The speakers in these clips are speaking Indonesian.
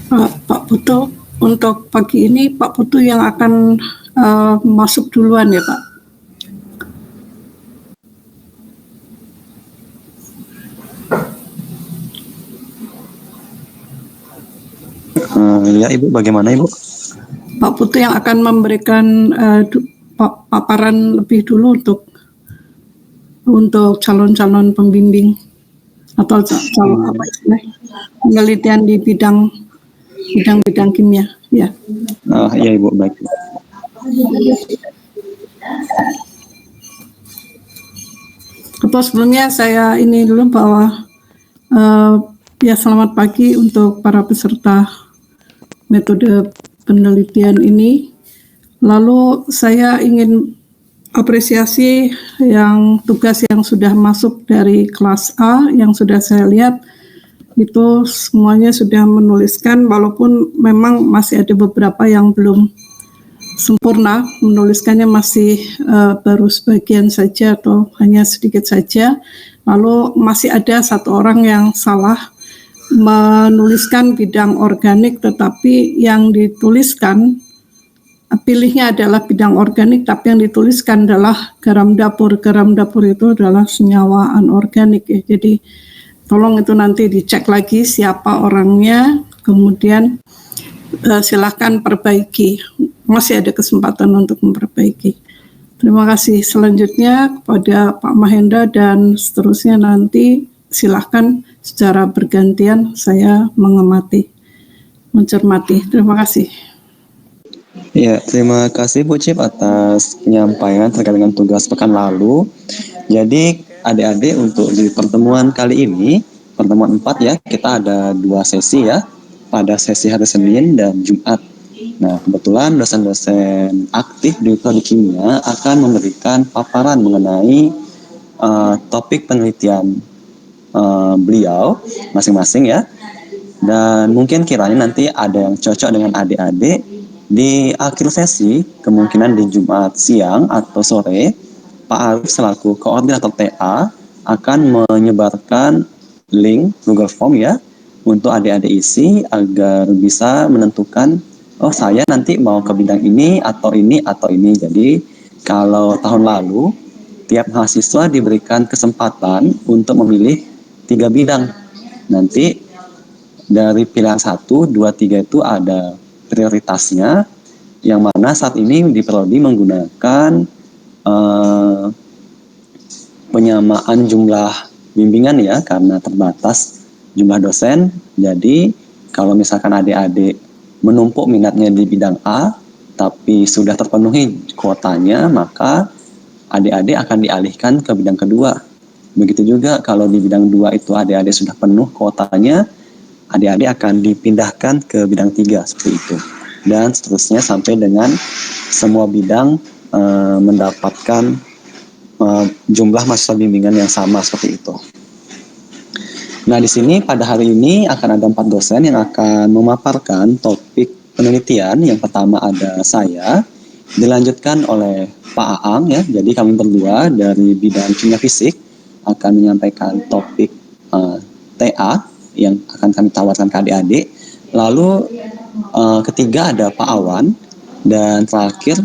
Pak Putu, untuk pagi ini Pak Putu yang akan masuk duluan ya Pak. Ya Ibu, bagaimana Ibu? Pak Putu yang akan memberikan paparan lebih dulu untuk calon-calon pembimbing atau calon apa istilahnya penelitian di bidang kimia ya. Ya Ibu, baik. Atau sebelumnya saya ini dulu bahwa ya selamat pagi untuk para peserta metode penelitian ini. Lalu saya ingin apresiasi yang tugas yang sudah masuk dari kelas A yang sudah saya lihat itu semuanya sudah menuliskan walaupun memang masih ada beberapa yang belum sempurna menuliskannya masih baru sebagian saja atau hanya sedikit saja. Lalu masih ada satu orang yang salah menuliskan bidang organik tetapi yang dituliskan pilihnya adalah bidang organik tapi yang dituliskan adalah garam dapur. Garam dapur itu adalah senyawa anorganik ya. Jadi tolong itu nanti dicek lagi siapa orangnya, kemudian silakan perbaiki. Masih ada kesempatan untuk memperbaiki. Terima kasih. Selanjutnya kepada Pak Mahendra dan seterusnya nanti silakan secara bergantian saya mencermati. Terima kasih. Ya, terima kasih Bu Cip atas penyampaian terkait dengan tugas pekan lalu. Jadi adik-adik untuk di pertemuan kali ini, pertemuan 4 ya, kita ada 2 sesi ya, pada sesi hari Senin dan Jumat. Nah, kebetulan dosen-dosen aktif di Prodi Kimia akan memberikan paparan mengenai topik penelitian beliau masing-masing ya. Dan mungkin kiranya nanti ada yang cocok dengan adik-adik di akhir sesi, kemungkinan di Jumat siang atau sore, Pak Arif selaku koordinator TA akan menyebarkan link Google Form ya untuk adik-adik isi agar bisa menentukan oh saya nanti mau ke bidang ini atau ini atau ini. Jadi kalau tahun lalu tiap mahasiswa diberikan kesempatan untuk memilih 3 bidang. Nanti dari pilihan 1, 2, 3 itu ada prioritasnya, yang mana saat ini di Prodi menggunakan penyamaan jumlah bimbingan ya, karena terbatas jumlah dosen. Jadi kalau misalkan adik-adik menumpuk minatnya di bidang A, tapi sudah terpenuhi kuotanya, maka adik-adik akan dialihkan ke bidang kedua. Begitu juga kalau di bidang 2 itu adik-adik sudah penuh kuotanya, adik-adik akan dipindahkan ke bidang 3 seperti itu. Dan seterusnya sampai dengan semua bidang mendapatkan jumlah mahasiswa bimbingan yang sama seperti itu. Nah, di sini pada hari ini akan ada 4 dosen yang akan memaparkan topik penelitian. Yang pertama ada saya, dilanjutkan oleh Pak Aang ya. Jadi kami berdua dari bidang kimia fisik akan menyampaikan topik TA yang akan kami tawarkan ke adik-adik. Lalu ketiga ada Pak Awan dan terakhir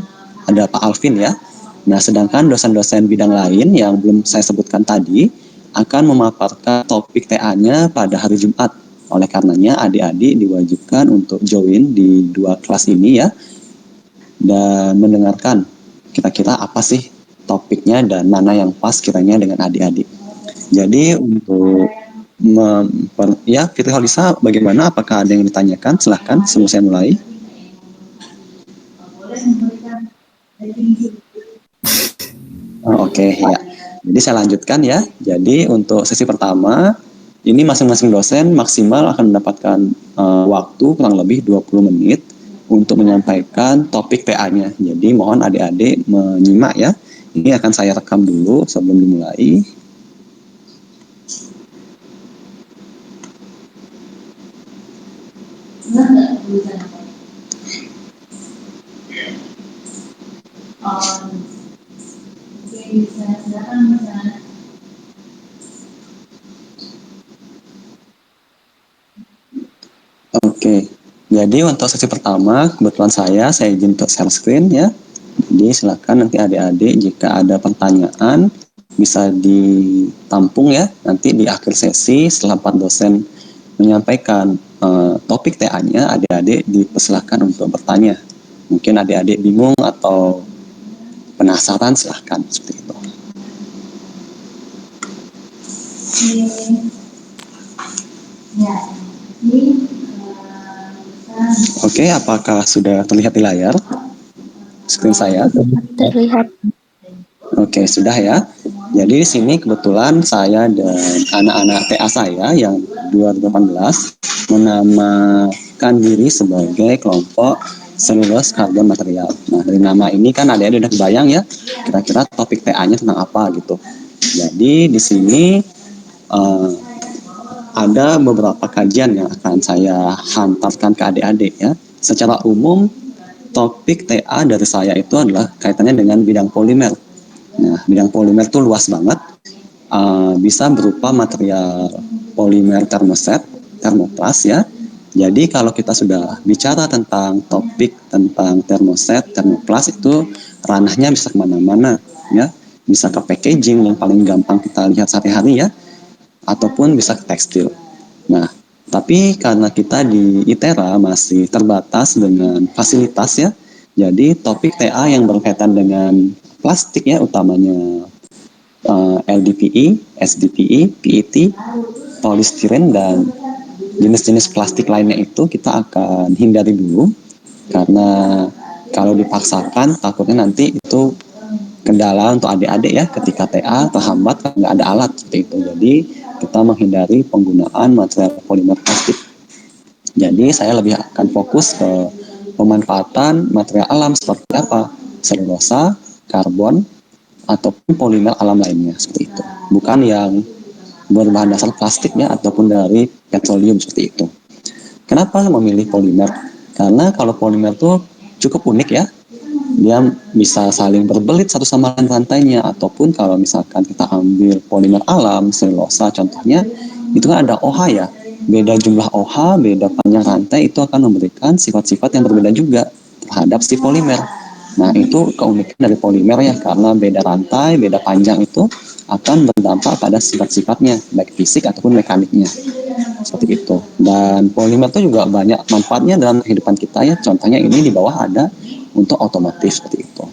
ada Pak Alvin ya. Nah, sedangkan dosen-dosen bidang lain yang belum saya sebutkan tadi akan memaparkan topik TA-nya pada hari Jumat. Oleh karenanya adik-adik diwajibkan untuk join di 2 kelas ini ya, dan mendengarkan kira-kira apa sih topiknya dan mana yang pas kiranya dengan adik-adik. Jadi untuk ya Fitri Holisa, bagaimana? Apakah ada yang ditanyakan? Silahkan sebelum saya mulai. Oke ya. Jadi saya lanjutkan ya. Jadi untuk sesi pertama, ini masing-masing dosen maksimal akan mendapatkan waktu kurang lebih 20 menit untuk menyampaikan topik TA-nya. Jadi mohon adik-adik menyimak ya. Ini akan saya rekam dulu sebelum dimulai. Oke. Jadi untuk sesi pertama, kebetulan saya izin untuk share screen ya. Jadi silakan nanti adik-adik jika ada pertanyaan bisa ditampung ya. Nanti di akhir sesi setelah Pak dosen menyampaikan topik TA-nya, adik-adik dipersilakan untuk bertanya. Mungkin adik-adik bingung atau penasaran, silahkan seperti itu. Oke, apakah sudah terlihat di layar screen saya? Terlihat. Oke, sudah ya. Jadi di sini kebetulan saya dan anak-anak TA saya yang 2018 menamakan diri sebagai kelompok selulose karbon material. Nah, dari nama ini kan adik-adik udah kebayang ya, kira-kira topik TA-nya tentang apa gitu. Jadi di sini ada beberapa kajian yang akan saya hantarkan ke adik-adik ya. Secara umum, topik TA dari saya itu adalah kaitannya dengan bidang polimer. Nah, bidang polimer itu luas banget, bisa berupa material polimer termoset, termoplas ya. Jadi kalau kita sudah bicara tentang topik tentang termoset, termoplas itu ranahnya bisa kemana-mana ya. Bisa ke packaging yang paling gampang kita lihat sehari-hari ya, ataupun bisa ke tekstil. Nah, tapi karena kita di ITERA masih terbatas dengan fasilitas ya, jadi topik TA yang berkaitan dengan plastik ya, utamanya LDPE, SDPE, PET, polistiren, dan jenis-jenis plastik lainnya itu kita akan hindari dulu, karena kalau dipaksakan takutnya nanti itu kendala untuk adik-adik ya, ketika TA terhambat nggak ada alat seperti itu. Jadi kita menghindari penggunaan material polimer plastik. Jadi saya lebih akan fokus ke pemanfaatan material alam seperti apa? Selulosa, karbon, ataupun polimer alam lainnya seperti itu. Bukan yang berbahan dasar plastik ya, ataupun dari petroleum seperti itu. Kenapa memilih polimer? Karena kalau polimer itu cukup unik ya. Dia bisa saling berbelit satu sama lain rantainya, ataupun kalau misalkan kita ambil polimer alam, selulosa contohnya, itu kan ada OH ya. Beda jumlah OH, beda panjang rantai itu akan memberikan sifat-sifat yang berbeda juga terhadap si polimer. Nah, itu keunikan dari polimer ya, karena beda rantai, beda panjang itu akan berdampak pada sifat-sifatnya, baik fisik ataupun mekaniknya. Seperti itu. Dan polimer itu juga banyak manfaatnya dalam kehidupan kita ya. Contohnya ini di bawah ada untuk otomotif seperti itu.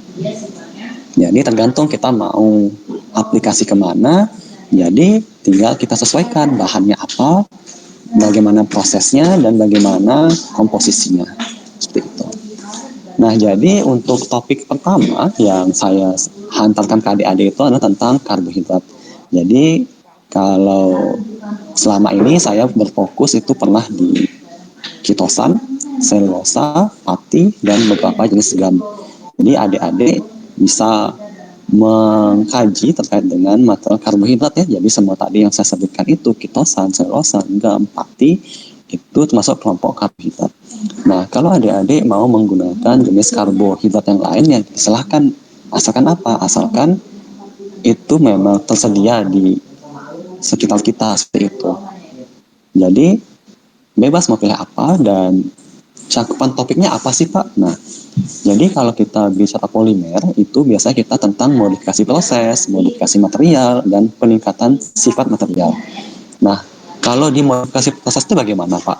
Jadi tergantung kita mau aplikasi kemana, jadi tinggal kita sesuaikan bahannya apa, bagaimana prosesnya, dan bagaimana komposisinya. Seperti itu. Nah, jadi untuk topik pertama yang saya hantarkan ke adik-adik itu adalah tentang karbohidrat. Jadi kalau selama ini saya berfokus itu pernah di kitosan, selulosa, pati, dan beberapa jenis gam. Jadi adik-adik bisa mengkaji terkait dengan material karbohidrat ya. Jadi semua tadi yang saya sebutkan itu, kitosan, selulosa, gam, pati, itu termasuk kelompok karbohidrat. Nah, kalau adik-adik mau menggunakan jenis karbohidrat yang lain ya silahkan. Asalkan apa? Asalkan itu memang tersedia di sekitar kita seperti itu. Jadi bebas mau pilih apa dan cakupan topiknya apa sih Pak? Nah, jadi kalau kita bicara polimer itu biasanya kita tentang modifikasi proses, modifikasi material, dan peningkatan sifat material. Nah, kalau di modifikasi proses itu bagaimana Pak?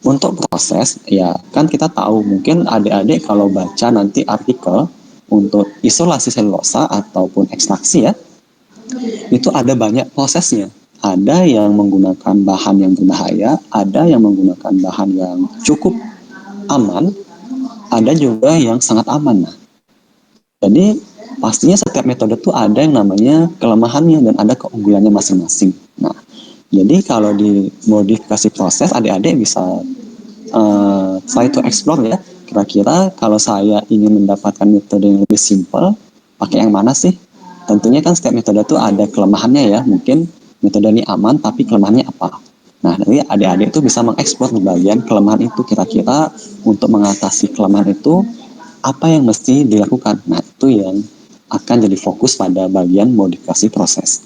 Untuk proses, ya kan kita tahu mungkin adik-adik kalau baca nanti artikel untuk isolasi selulosa ataupun ekstraksi ya, itu ada banyak prosesnya. Ada yang menggunakan bahan yang berbahaya, ada yang menggunakan bahan yang cukup aman, ada juga yang sangat aman. Nah, jadi pastinya setiap metode itu ada yang namanya kelemahannya dan ada keunggulannya masing-masing. Nah, jadi kalau di modifikasi proses, adik-adik bisa try to explore ya. Kira-kira kalau saya ingin mendapatkan metode yang lebih simple, pakai yang mana sih? Tentunya kan setiap metode itu ada kelemahannya ya. Mungkin metode ini aman, tapi kelemahannya apa? Nah, nanti adik-adik itu bisa mengeksplor di bagian kelemahan itu. Kira-kira untuk mengatasi kelemahan itu, apa yang mesti dilakukan? Nah, itu yang akan jadi fokus pada bagian modifikasi proses.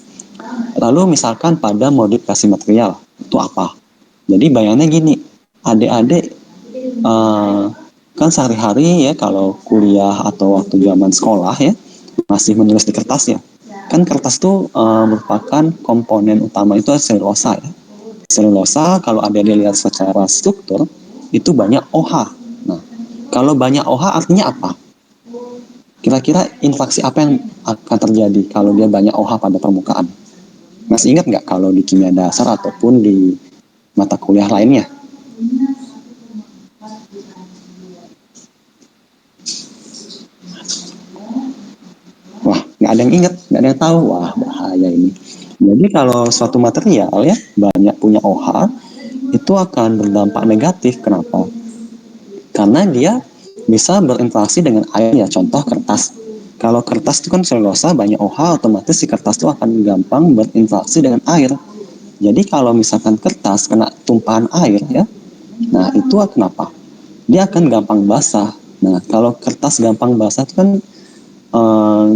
Lalu misalkan pada modifikasi material, itu apa? Jadi bayangannya gini, adik-adik eh, kan sehari-hari ya kalau kuliah atau waktu zaman sekolah ya masih menulis di kertas ya. Kan kertas itu merupakan komponen utama itu selulosa ya. Selulosa kalau ada dilihat secara struktur itu banyak OH. Nah, kalau banyak OH artinya apa? Kira-kira interaksi apa yang akan terjadi kalau dia banyak OH pada permukaan? Masih ingat nggak kalau di kimia dasar ataupun di mata kuliah lainnya? Wah, nggak ada yang ingat, nggak ada yang tahu. Wah, bahaya ini. Jadi kalau suatu material ya banyak punya OH, itu akan berdampak negatif. Kenapa? Karena dia bisa berinteraksi dengan air ya. Contoh kertas. Kalau kertas itu kan selulosa banyak OH, otomatis si kertas itu akan gampang berinteraksi dengan air. Jadi kalau misalkan kertas kena tumpahan air ya, nah itu kenapa? Dia akan gampang basah. Nah kalau kertas gampang basah itu kan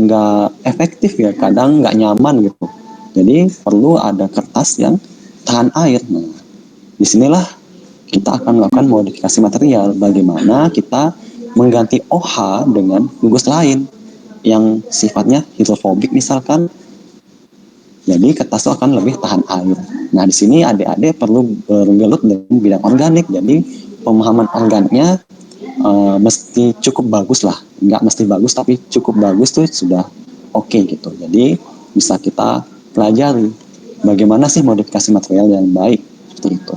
nggak efektif ya, kadang nggak nyaman gitu. Jadi perlu ada kertas yang tahan air. Nah, disinilah kita akan melakukan modifikasi material. Bagaimana kita mengganti OH dengan gugus lain yang sifatnya hidrofobik misalkan. Jadi kertas itu akan lebih tahan air. Nah di sini adik-adik perlu bergelut dengan bidang organik. Jadi pemahaman organiknya mesti cukup bagus lah, nggak mesti bagus tapi cukup bagus tuh sudah oke gitu. Jadi bisa kita pelajari bagaimana sih modifikasi material yang baik seperti itu.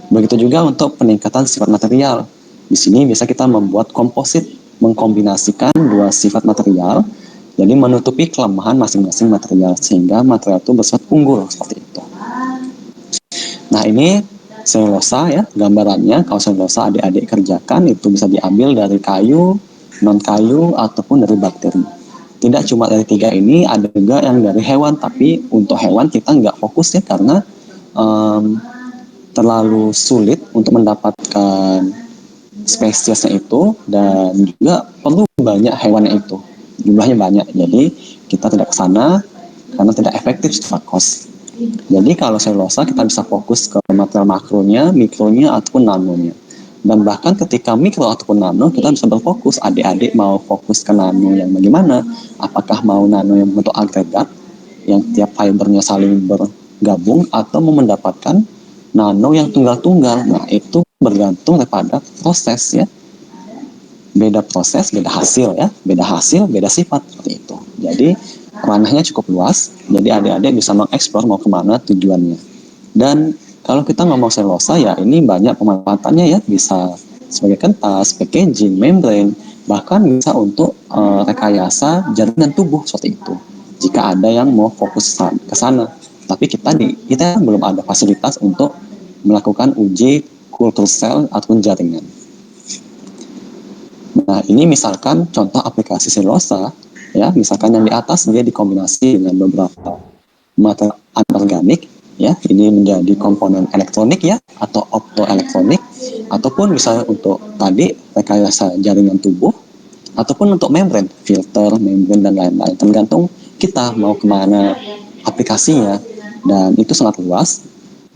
Begitu juga untuk peningkatan sifat material. Di sini bisa kita membuat komposit, mengkombinasikan dua sifat material, jadi menutupi kelemahan masing-masing material sehingga material itu bersifat unggul seperti itu. Nah ini selulosa ya gambarannya. Kalau selulosa adik-adik kerjakan itu bisa diambil dari kayu, non kayu ataupun dari bakteri. Tidak cuma dari tiga ini, ada juga yang dari hewan. Tapi untuk hewan kita nggak fokus ya karena terlalu sulit untuk mendapatkan spesiesnya itu dan juga perlu banyak hewannya itu. Jumlahnya banyak. Jadi kita tidak ke sana karena tidak efektif secara cost. Jadi kalau selulosa kita bisa fokus ke material makronya, mikronya, ataupun nanonya. Dan bahkan ketika mikro ataupun nano, kita bisa berfokus. Adik-adik mau fokus ke nano yang bagaimana? Apakah mau nano yang bentuk agregat, yang tiap fibernya saling bergabung, atau mau mendapatkan nano yang tunggal-tunggal? Nah, itu bergantung kepada proses ya. Beda proses, beda hasil ya. Beda hasil, beda sifat. Seperti itu. Jadi, ranahnya cukup luas, jadi adik-adik bisa mengeksplor mau kemana tujuannya. Dan kalau kita ngomong selulosa ya ini banyak pemanfaatannya ya, bisa sebagai kertas, packaging, membrane, bahkan bisa untuk rekayasa jaringan tubuh seperti itu. Jika ada yang mau fokus ke sana, tapi kita belum ada fasilitas untuk melakukan uji kultur sel ataupun jaringan. Nah ini misalkan contoh aplikasi selulosa ya, misalkan yang di atas dia dikombinasi dengan beberapa material anorganik ya, ini menjadi komponen elektronik ya atau optoelektronik, ataupun misalnya untuk tadi rekayasa jaringan tubuh, ataupun untuk membran, filter, membran dan lain-lain, tergantung kita mau kemana aplikasinya. Dan itu sangat luas.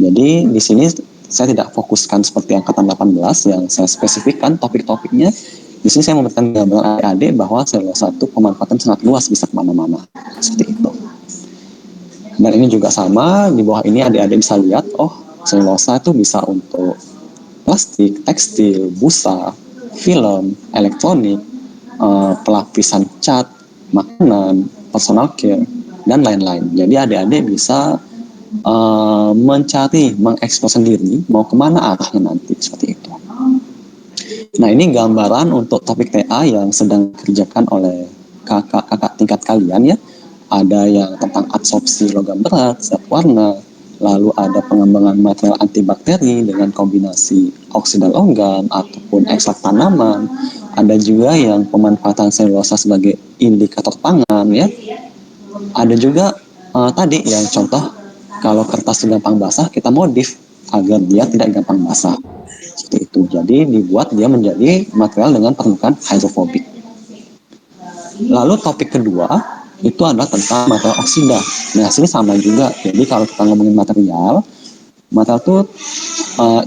Jadi di sini saya tidak fokuskan seperti angkatan 18 yang saya spesifikkan topik-topiknya. Di sini saya memberikan gambaran adik-adik bahwa selulosa satu pemanfaatan sangat luas, bisa kemana-mana seperti itu. Dan ini juga sama, di bawah ini adik-adik bisa lihat, oh selulosa itu bisa untuk plastik, tekstil, busa, film, elektronik, pelapisan cat, makanan, personal care, dan lain-lain. Jadi adik-adik bisa mencari, mengeksplor sendiri mau kemana arahnya nanti seperti itu. Nah ini gambaran untuk topik TA yang sedang dikerjakan oleh kakak-kakak tingkat kalian ya. Ada yang tentang absorpsi logam berat, zat warna, lalu ada pengembangan material antibakteri dengan kombinasi oksida logam ataupun ekstrak tanaman. Ada juga yang pemanfaatan selulosa sebagai indikator pangan ya. Ada juga tadi yang contoh kalau kertas gampang basah kita modif agar dia tidak gampang basah. Seperti itu. Jadi dibuat dia menjadi material dengan permukaan hidrofobik. Lalu topik kedua itu adalah tentang material oksida. Nah, sini sama juga. Jadi kalau kita ngomongin material itu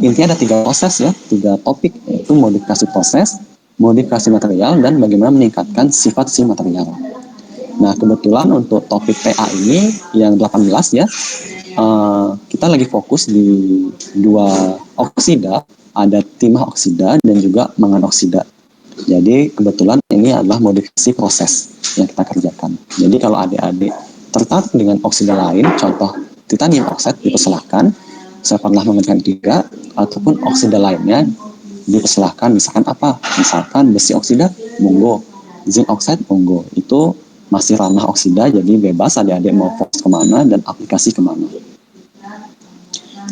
intinya ada 3 proses ya, 3 topik, yaitu modifikasi proses, modifikasi material, dan bagaimana meningkatkan sifat si material. Nah, kebetulan untuk topik TA ini yang 18 ya, kita lagi fokus di 2 oksida, ada timah oksida dan juga mangan oksida. Jadi kebetulan ini adalah modifikasi proses yang kita kerjakan. Jadi kalau adik-adik tertarik dengan oksida lain, contoh titanium oxide, dipersilahkan. Saya pernah mengerjakan 3, ataupun oksida lainnya dipersilahkan. Misalkan apa? Misalkan besi oksida, monggo. Zinc oxide, monggo. Itu masih ranah oksida, jadi bebas adik-adik mau fokus kemana dan aplikasi kemana.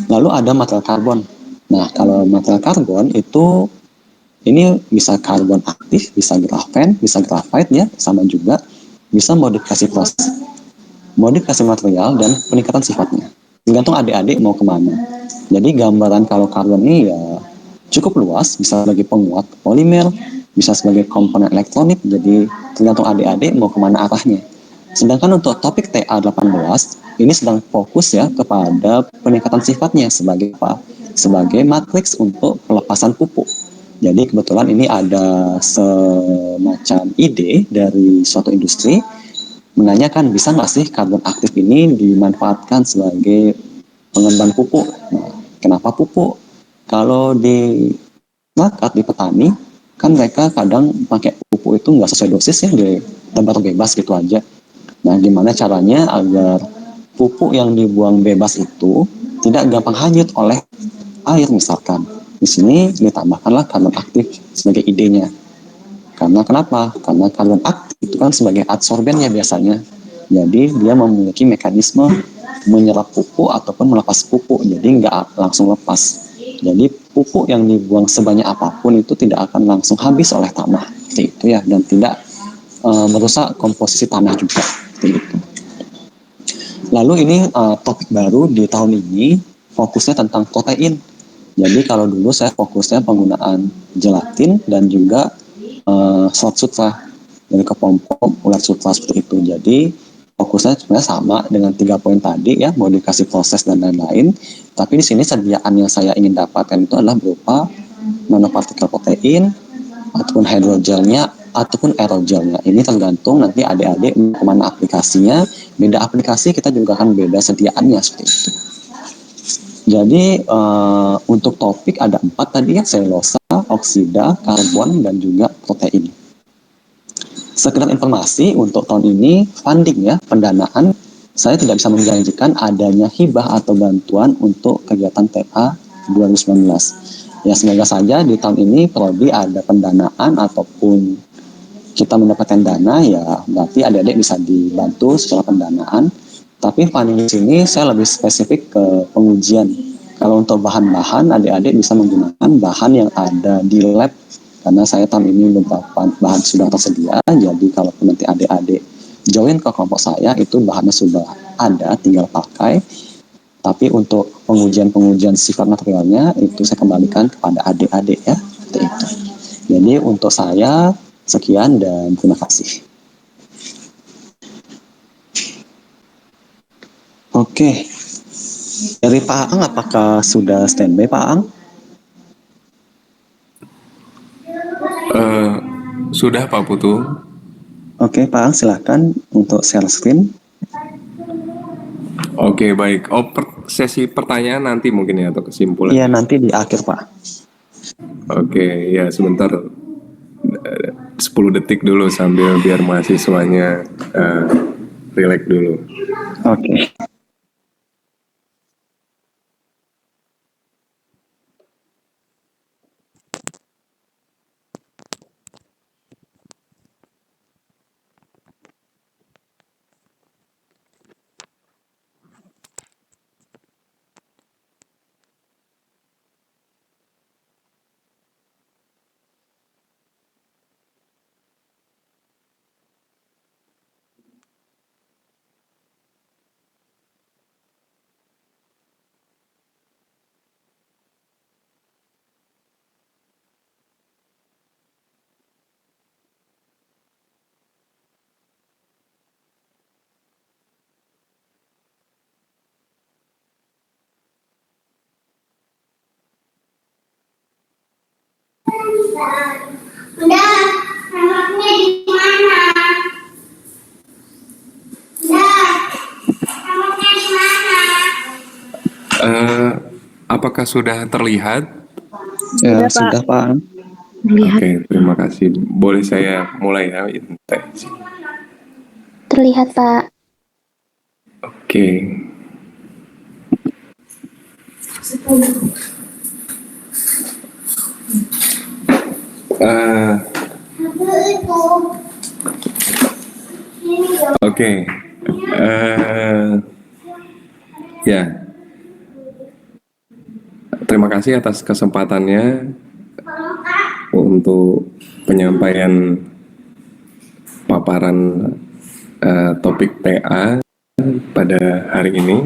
Lalu ada material karbon. Nah, kalau material karbon itu ini bisa karbon aktif, bisa grafen, bisa grafite ya, sama juga bisa modifikasi proses, modifikasi material, dan peningkatan sifatnya. Tergantung adik-adik mau kemana. Jadi gambaran kalau karbon ini ya cukup luas, bisa sebagai penguat polimer, bisa sebagai komponen elektronik, jadi tergantung adik-adik mau kemana arahnya. Sedangkan untuk topik TA18 ini sedang fokus ya kepada peningkatan sifatnya sebagai apa? Sebagai matriks untuk pelepasan pupuk. Jadi kebetulan ini ada semacam ide dari suatu industri menanyakan bisa nggak sih karbon aktif ini dimanfaatkan sebagai pengembangan pupuk. Nah, kenapa pupuk? Kalau di masyarakat, di petani, kan mereka kadang pakai pupuk itu nggak sesuai dosis ya, di tebar bebas gitu aja. Nah, gimana caranya agar pupuk yang dibuang bebas itu tidak gampang hanyut oleh air misalkan. Di sini ditambahkanlah karbon aktif sebagai idenya. Karena kenapa? Karena karbon aktif itu kan sebagai adsorbennya biasanya. Jadi dia memiliki mekanisme menyerap pupuk ataupun melepas pupuk. Jadi nggak langsung lepas. Jadi pupuk yang dibuang sebanyak apapun itu tidak akan langsung habis oleh tanah. Seperti itu ya. Dan tidak merusak komposisi tanah juga. Seperti itu. Lalu ini topik baru di tahun ini fokusnya tentang protein. Jadi kalau dulu saya fokusnya penggunaan gelatin dan juga slot sutra dari kepompong ulat sutra seperti itu. Jadi fokusnya sebenarnya sama dengan 3 poin tadi ya, modifikasi proses dan lain-lain. Tapi di sini sediaan yang saya ingin dapatkan itu adalah berupa nanopartikel protein ataupun hidrogelnya ataupun aerogelnya. Ini tergantung nanti adik-adik kemana aplikasinya. Beda aplikasi kita juga akan beda sediaannya seperti itu. Jadi untuk topik ada 4 tadi ya, selulosa, oksida, karbon, dan juga protein. Sekedar informasi untuk tahun ini funding ya, pendanaan, saya tidak bisa menjanjikan adanya hibah atau bantuan untuk kegiatan TA 2019. Ya semoga saja di tahun ini Prodi ada pendanaan ataupun kita mendapatkan dana ya berarti adik-adik bisa dibantu secara pendanaan. Tapi funding di sini saya lebih spesifik ke pengujian. Kalau untuk bahan-bahan adik-adik bisa menggunakan bahan yang ada di lab karena saya tahun ini beberapa bahan sudah tersedia. Jadi kalau nanti adik-adik join ke kelompok saya itu bahannya sudah ada, tinggal pakai. Tapi untuk pengujian-pengujian sifat materialnya itu saya kembalikan kepada adik-adik ya. Seperti itu. Jadi untuk saya sekian dan terima kasih. Oke, dari Pak Ang apakah sudah standby Pak Ang? Sudah Pak Putu. Oke Pak Ang silahkan untuk share screen. Oke baik. Sesi pertanyaan nanti mungkin ya atau kesimpulan. Iya nanti di akhir Pak. Oke ya sebentar 10 detik dulu sambil biar mahasiswanya relax dulu. Oke. Apakah sudah terlihat? Ya, Sudah, Pak. sudah Pak. Terlihat. Oke, terima kasih. Boleh saya mulai ya, Inte? Terlihat, Pak. Oke. Oke. Ya. Terima kasih atas kesempatannya untuk penyampaian paparan topik TA pada hari ini.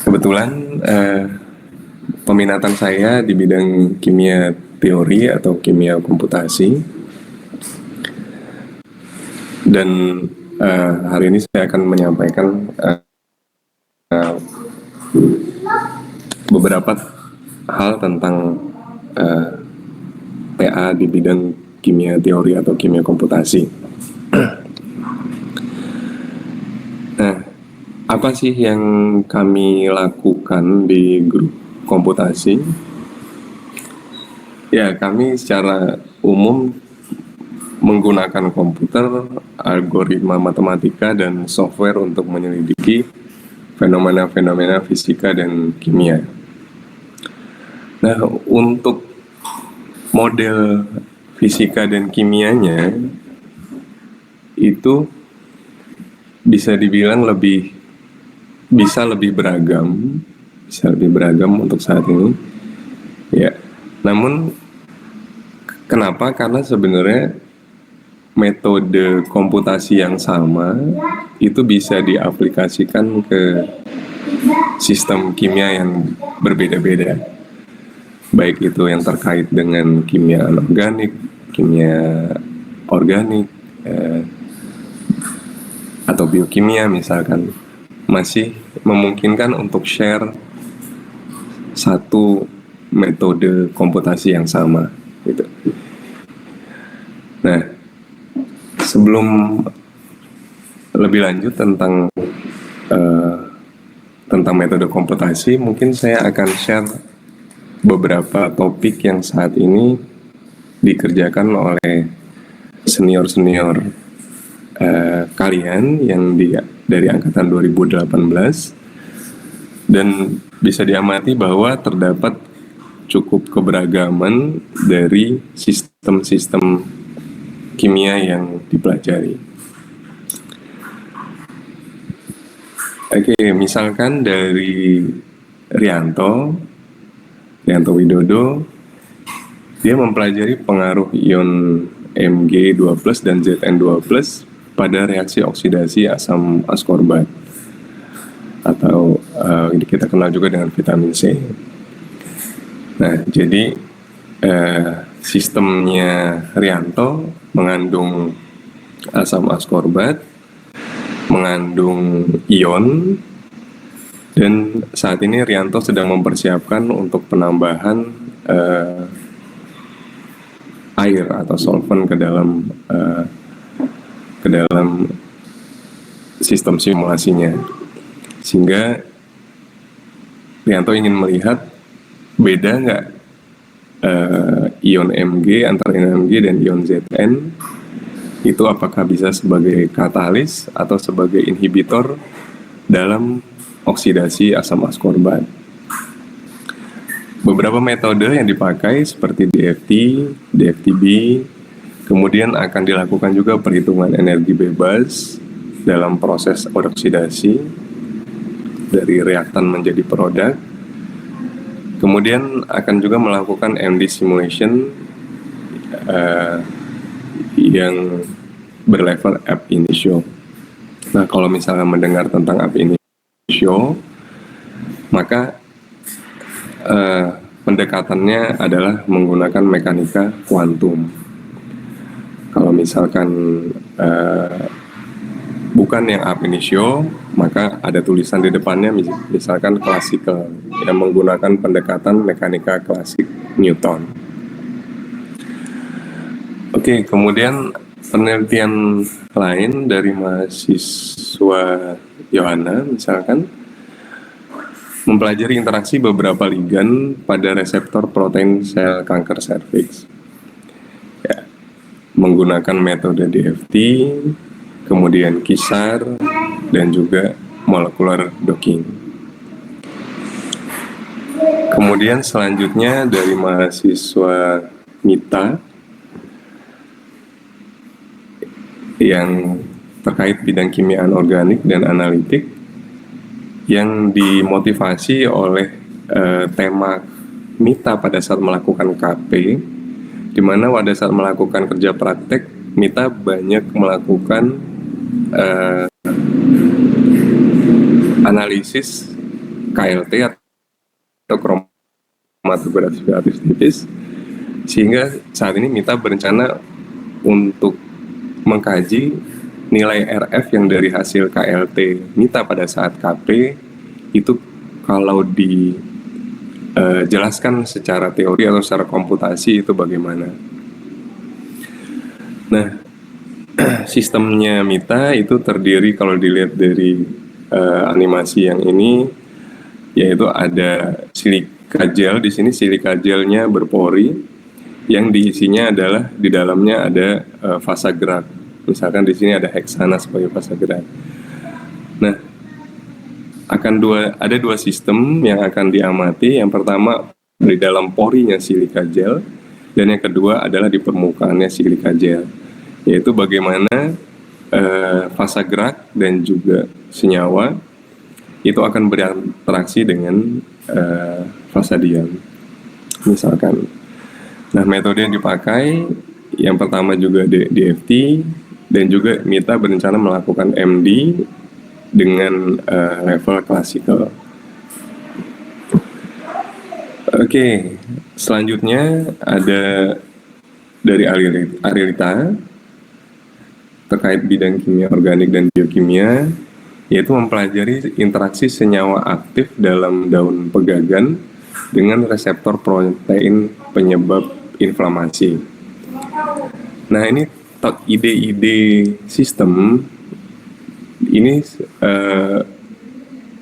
Kebetulan peminatan saya di bidang kimia teori atau kimia komputasi, dan hari ini saya akan menyampaikan beberapa hal tentang TA di bidang kimia teori atau kimia komputasi. Nah, apa sih yang kami lakukan di grup komputasi? Ya, kami secara umum menggunakan komputer, algoritma matematika, dan software untuk menyelidiki fenomena-fenomena fisika dan kimia. Nah, untuk model fisika dan kimianya itu bisa dibilang bisa lebih beragam untuk saat ini. Ya, namun kenapa? Karena sebenarnya metode komputasi yang sama itu bisa diaplikasikan ke sistem kimia yang berbeda-beda, baik itu yang terkait dengan kimia anorganik, kimia organik, atau biokimia misalkan, masih memungkinkan untuk share satu metode komputasi yang sama gitu. Nah, sebelum lebih lanjut tentang metode komputasi, mungkin saya akan share beberapa topik yang saat ini dikerjakan oleh senior-senior kalian yang dari angkatan 2018, dan bisa diamati bahwa terdapat cukup keberagaman dari sistem-sistem kimia yang dipelajari. Oke, misalkan dari Rianto Widodo, dia mempelajari pengaruh ion Mg2+ dan Zn2+ pada reaksi oksidasi asam askorbat, atau kita kenal juga dengan vitamin C. Nah, jadi sistemnya Rianto mengandung asam askorbat, mengandung ion, dan saat ini Rianto sedang mempersiapkan untuk penambahan air atau solvent ke dalam sistem simulasinya, sehingga Rianto ingin melihat beda nggak ion Mg, antara ion Mg dan ion Zn itu apakah bisa sebagai katalis atau sebagai inhibitor dalam oksidasi asam askorbat. Beberapa metode yang dipakai seperti DFT, DFTB, kemudian akan dilakukan juga perhitungan energi bebas dalam proses oksidasi dari reaktan menjadi produk. Kemudian akan juga melakukan MD simulation yang berlevel ab initio. Nah, kalau misalnya mendengar tentang ab initio, maka pendekatannya adalah menggunakan mekanika kuantum. Kalau misalkan bukan yang ab initio, maka ada tulisan di depannya misalkan klasikal, yang menggunakan pendekatan mekanika klasik Newton. Oke, kemudian penelitian lain dari mahasiswa Yohana misalkan mempelajari interaksi beberapa ligan pada reseptor protein sel kanker serviks. Ya, menggunakan metode DFT, kemudian KISAR, dan juga molecular docking. Kemudian selanjutnya dari mahasiswa Mita yang terkait bidang kimia anorganik dan analitik yang dimotivasi oleh tema Mita pada saat melakukan KP, di mana pada saat melakukan kerja praktek Mita banyak melakukan analisis KLT atau kromatografi gratis tipis, sehingga saat ini Mita berencana untuk mengkaji nilai RF yang dari hasil KLT Mita pada saat KP itu kalau dijelaskan secara teori atau secara komputasi itu bagaimana. Nah, sistemnya Mita itu terdiri kalau dilihat dari animasi yang ini, yaitu ada silika gel. Di sini silika gelnya berpori, yang diisinya adalah di dalamnya ada fasa gerak. Misalkan di sini ada heksana sebagai fasa gerak. Nah, ada dua sistem yang akan diamati. Yang pertama di dalam porinya silika gel, dan yang kedua adalah di permukaannya silika gel, yaitu bagaimana fasa gerak dan juga senyawa itu akan berinteraksi dengan fasa diam. Misalkan, nah metode yang dipakai yang pertama juga DFT, dan juga Mita berencana melakukan MD dengan level klasikal. Oke, selanjutnya ada dari Arilita terkait bidang kimia organik dan biokimia, yaitu mempelajari interaksi senyawa aktif dalam daun pegagan dengan reseptor protein penyebab inflamasi. Nah, ini ide-ide sistem ini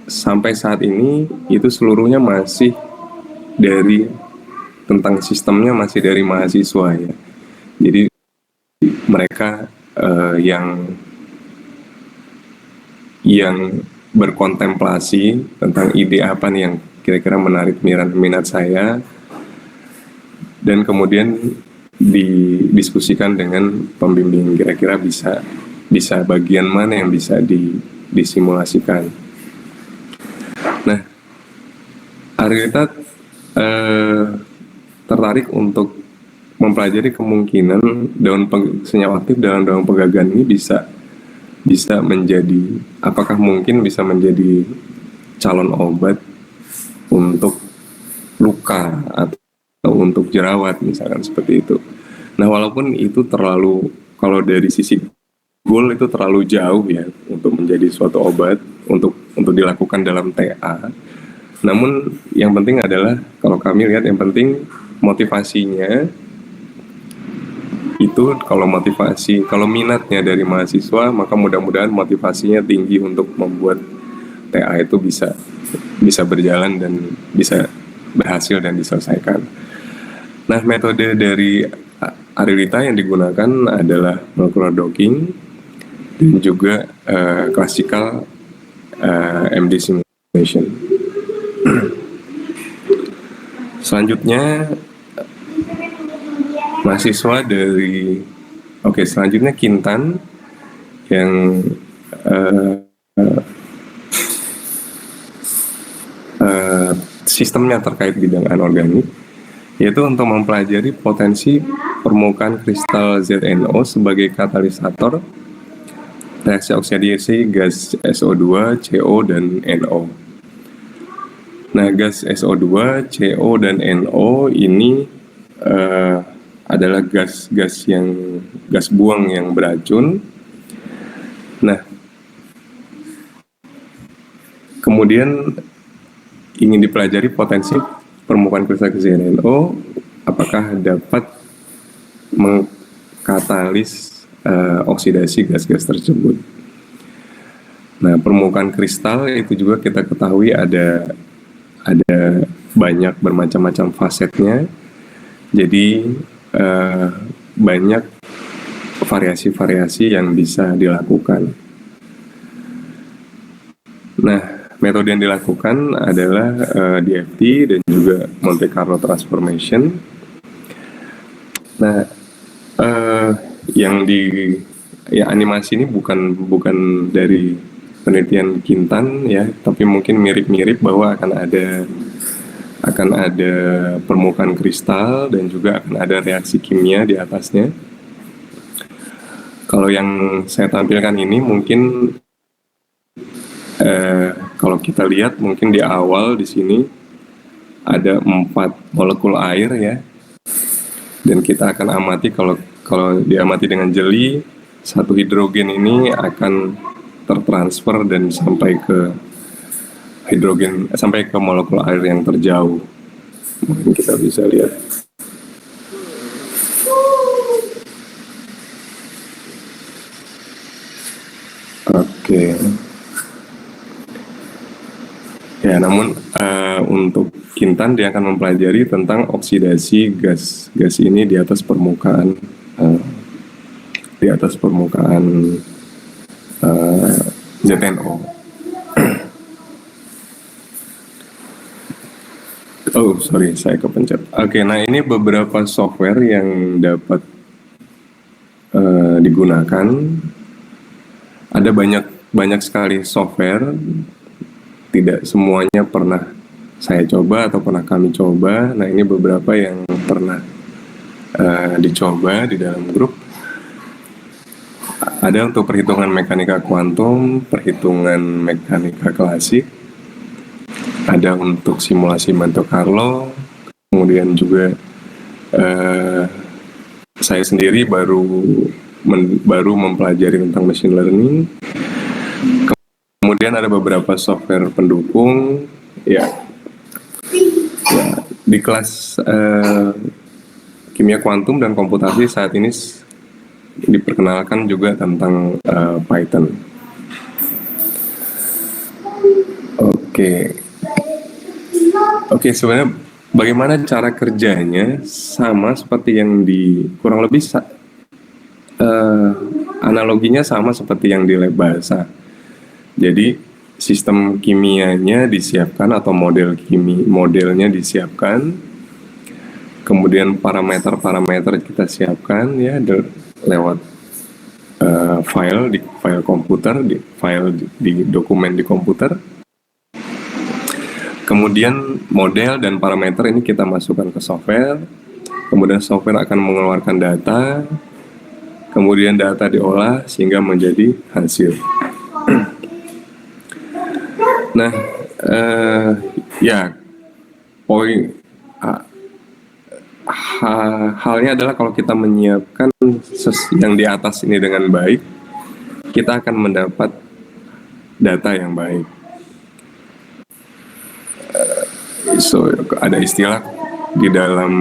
sampai saat ini itu seluruhnya masih tentang sistemnya masih dari mahasiswa ya. Jadi mereka yang berkontemplasi tentang ide apa nih yang kira-kira menarik minat saya, dan kemudian didiskusikan dengan pembimbing, kira-kira bisa bagian mana yang bisa disimulasikan. Nah, Arilita tertarik untuk mempelajari kemungkinan senyawa aktif dalam daun pegagan ini bisa menjadi, apakah mungkin bisa menjadi calon obat untuk luka atau untuk jerawat misalkan, seperti itu. Nah, walaupun itu terlalu, kalau dari sisi goal itu terlalu jauh ya untuk menjadi suatu obat untuk dilakukan dalam TA. Namun yang penting adalah, kalau kami lihat yang penting motivasinya itu, kalau minatnya dari mahasiswa, maka mudah-mudahan motivasinya tinggi untuk membuat TA itu bisa berjalan dan bisa berhasil dan diselesaikan. Nah, metode dari Arilita yang digunakan adalah molecular docking dan juga classical MD simulation. Selanjutnya mahasiswa selanjutnya Kintan yang sistemnya terkait bidang anorganik, yaitu untuk mempelajari potensi permukaan kristal ZNO sebagai katalisator reaksi oksidasi gas SO2, CO, dan NO. Nah, gas SO2, CO, dan NO ini adalah gas buang yang beracun. Nah, kemudian ingin dipelajari potensi permukaan kristal ZNO, apakah dapat katalis oksidasi gas-gas tersebut. Nah, permukaan kristal itu juga kita ketahui ada banyak bermacam-macam fasetnya. Jadi banyak variasi-variasi yang bisa dilakukan. Nah, metode yang dilakukan adalah DFT dan juga Monte Carlo Transformation. Nah, animasi ini bukan dari penelitian Kintan ya, tapi mungkin mirip-mirip bahwa akan ada permukaan kristal dan juga akan ada reaksi kimia di atasnya. Kalau yang saya tampilkan ini mungkin kalau kita lihat mungkin di awal di sini ada 4 molekul air ya, dan kita akan amati kalau diamati dengan jeli, 1 hidrogen ini akan tertransfer dan sampai ke molekul air yang terjauh. Mungkin kita bisa lihat. Oke. Ya, namun untuk Kintan dia akan mempelajari tentang oksidasi gas ini di atas permukaan ZNO. Oh, sorry, saya kepencet. Oke, nah ini beberapa software yang dapat digunakan. Ada banyak sekali software. Tidak semuanya pernah saya coba atau pernah kami coba. Nah, ini beberapa yang pernah dicoba di dalam grup. Ada untuk perhitungan mekanika kuantum, perhitungan mekanika klasik, ada untuk simulasi Monte Carlo, kemudian juga saya sendiri baru mempelajari tentang machine learning. Kemudian ada beberapa software pendukung, ya di kelas kimia kuantum dan komputasi saat ini diperkenalkan juga tentang Python. Oke, sebenarnya bagaimana cara kerjanya sama seperti yang kurang lebih analoginya sama seperti yang di lab bahasa. Jadi sistem kimianya disiapkan atau modelnya disiapkan, kemudian parameter kita siapkan ya lewat file komputer, di dokumen di komputer. Kemudian model dan parameter ini kita masukkan ke software, kemudian software akan mengeluarkan data, kemudian data diolah sehingga menjadi hasil. Nah, halnya adalah kalau kita menyiapkan yang di atas ini dengan baik, kita akan mendapat data yang baik. Ada istilah di dalam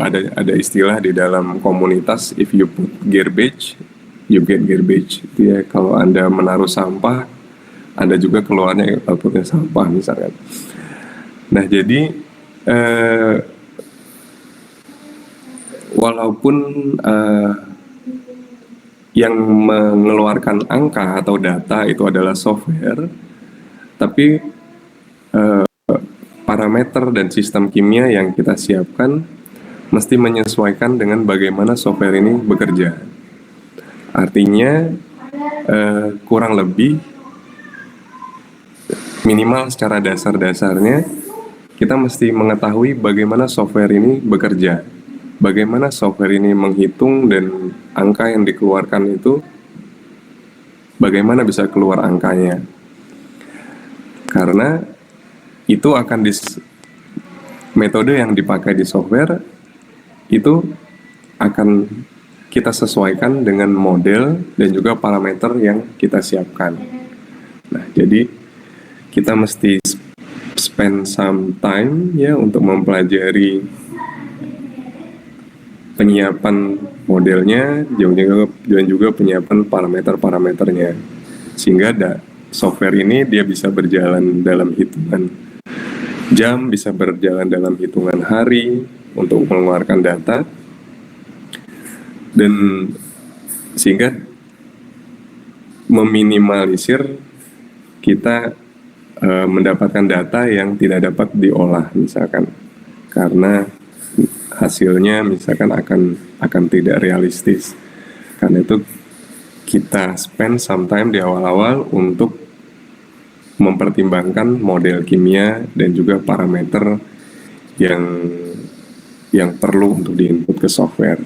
ada istilah di dalam komunitas, if you put garbage, you get garbage. Itu ya, kalau Anda menaruh sampah, Anda juga keluarnya outputnya sampah misalkan. Nah, jadi walaupun yang mengeluarkan angka atau data itu adalah software, tapi parameter dan sistem kimia yang kita siapkan mesti menyesuaikan dengan bagaimana software ini bekerja. Artinya kurang lebih minimal secara dasar-dasarnya kita mesti mengetahui bagaimana software ini bekerja, bagaimana software ini menghitung, dan angka yang dikeluarkan itu bagaimana bisa keluar angkanya. Karena itu akan metode yang dipakai di software itu akan kita sesuaikan dengan model dan juga parameter yang kita siapkan. Nah, jadi kita mesti spend some time ya untuk mempelajari penyiapan modelnya, dan juga penyiapan parameter-parameternya. Sehingga software ini dia bisa berjalan dalam hitungan jam, bisa berjalan dalam hitungan hari untuk mengeluarkan data, dan sehingga meminimalisir kita mendapatkan data yang tidak dapat diolah misalkan, karena hasilnya misalkan akan tidak realistis. Karena itu kita spend some time di awal-awal untuk mempertimbangkan model kimia dan juga parameter yang perlu untuk diinput ke software.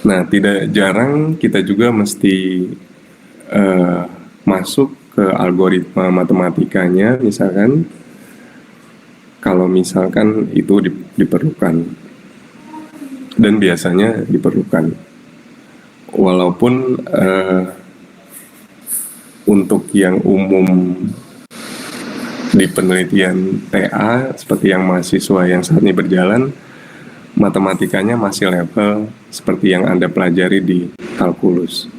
Nah, tidak jarang kita juga mesti masuk ke algoritma matematikanya, misalkan kalau misalkan itu diperlukan, dan biasanya diperlukan. Walaupun untuk yang umum di penelitian TA seperti yang mahasiswa yang saat ini berjalan, matematikanya masih level seperti yang Anda pelajari di kalkulus.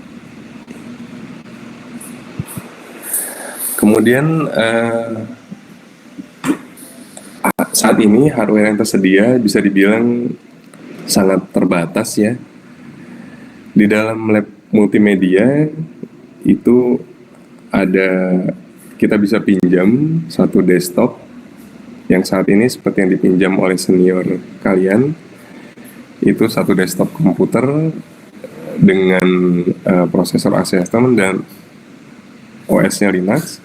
Kemudian saat ini hardware yang tersedia bisa dibilang sangat terbatas ya. Di dalam lab multimedia itu kita bisa pinjam satu desktop yang saat ini seperti yang dipinjam oleh senior kalian. Itu satu desktop komputer dengan prosesor A7 dan OS-nya Linux.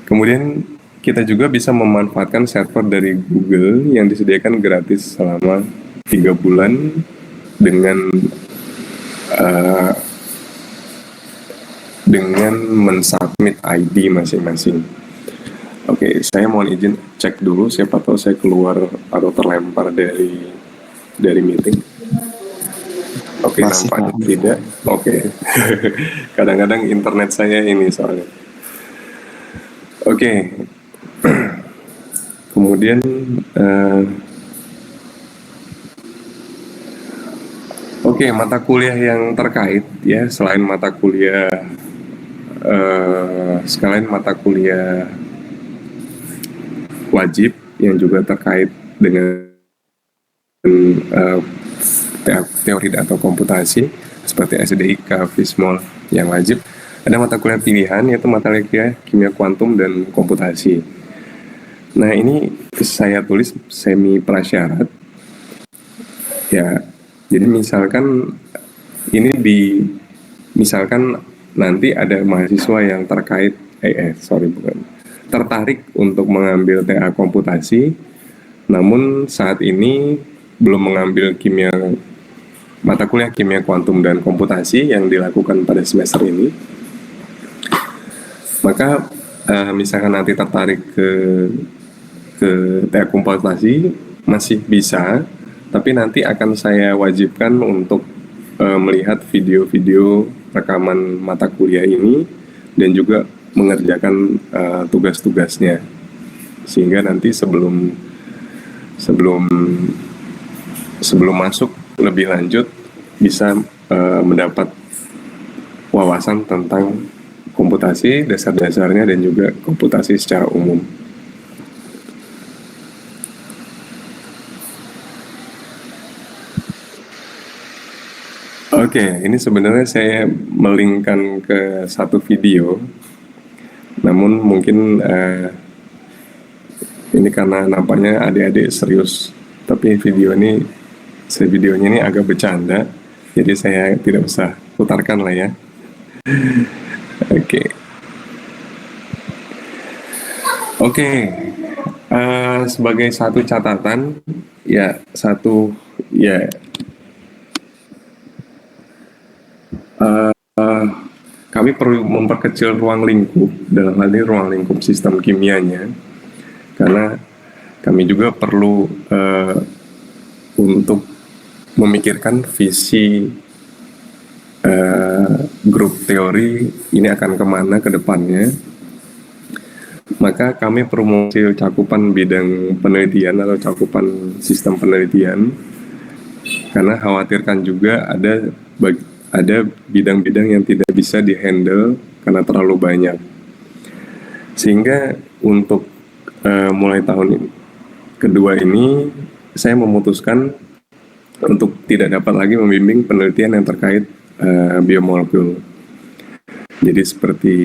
Kemudian kita juga bisa memanfaatkan server dari Google yang disediakan gratis selama 3 bulan dengan mensubmit ID masing-masing. Oke, saya mohon izin cek dulu, siapa tahu saya keluar atau terlempar dari meeting. Oke, nampaknya tidak. Oke. Kadang-kadang internet saya ini soalnya. Oke. Kemudian mata kuliah yang terkait ya, selain mata kuliah wajib yang juga terkait dengan teori data komputasi seperti SDIK, Vismol yang wajib. Ada mata kuliah pilihan yaitu mata kuliah kimia kuantum dan komputasi. Nah, ini saya tulis semi prasyarat. Ya, jadi misalkan nanti ada mahasiswa yang tertarik untuk mengambil TA komputasi, namun saat ini belum mengambil mata kuliah kimia kuantum dan komputasi yang dilakukan pada semester ini. Maka misalkan nanti tertarik ke TA komputasi masih bisa, tapi nanti akan saya wajibkan untuk melihat video-video rekaman mata kuliah ini dan juga mengerjakan tugas-tugasnya, sehingga nanti sebelum masuk lebih lanjut bisa mendapat wawasan tentang komputasi, dasar-dasarnya, dan juga komputasi secara umum. Oke, ini sebenarnya saya melinkkan ke satu video, namun mungkin ini karena nampaknya adik-adik serius, tapi videonya ini agak bercanda, jadi saya tidak usah putarkan lah ya. Oke. Sebagai satu catatan, kami perlu memperkecil ruang lingkup, dalam hal ini ruang lingkup sistem kimianya, karena kami juga perlu untuk memikirkan visi grup teori ini akan kemana ke depannya. maka kami promosi cakupan bidang penelitian atau cakupan sistem penelitian, karena khawatirkan juga ada bidang-bidang yang tidak bisa dihandle karena terlalu banyak. Sehingga untuk mulai tahun kedua ini saya memutuskan untuk tidak dapat lagi membimbing penelitian yang terkait biomolekul. Jadi seperti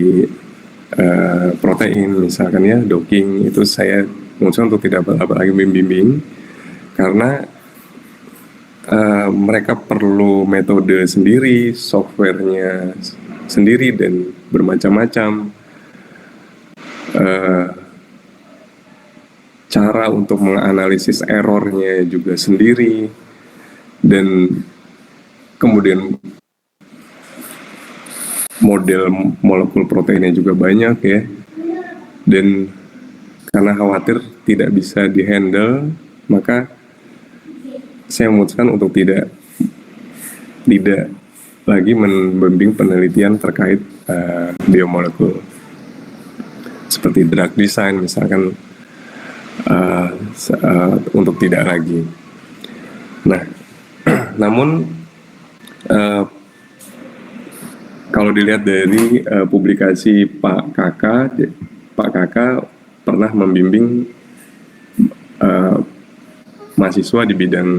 protein misalkan ya, docking, itu saya memutuskan untuk tidak dapat lagi membimbing karena mereka perlu metode sendiri, softwarenya sendiri dan bermacam-macam. Cara untuk menganalisis errornya juga sendiri, dan kemudian model molekul proteinnya juga banyak ya. Dan karena khawatir tidak bisa dihandle, maka saya memutuskan untuk tidak lagi membimbing penelitian terkait biomolekul seperti drug design misalkan, untuk tidak lagi. Nah, namun kalau dilihat dari publikasi Pak Kakak pernah membimbing mahasiswa di bidang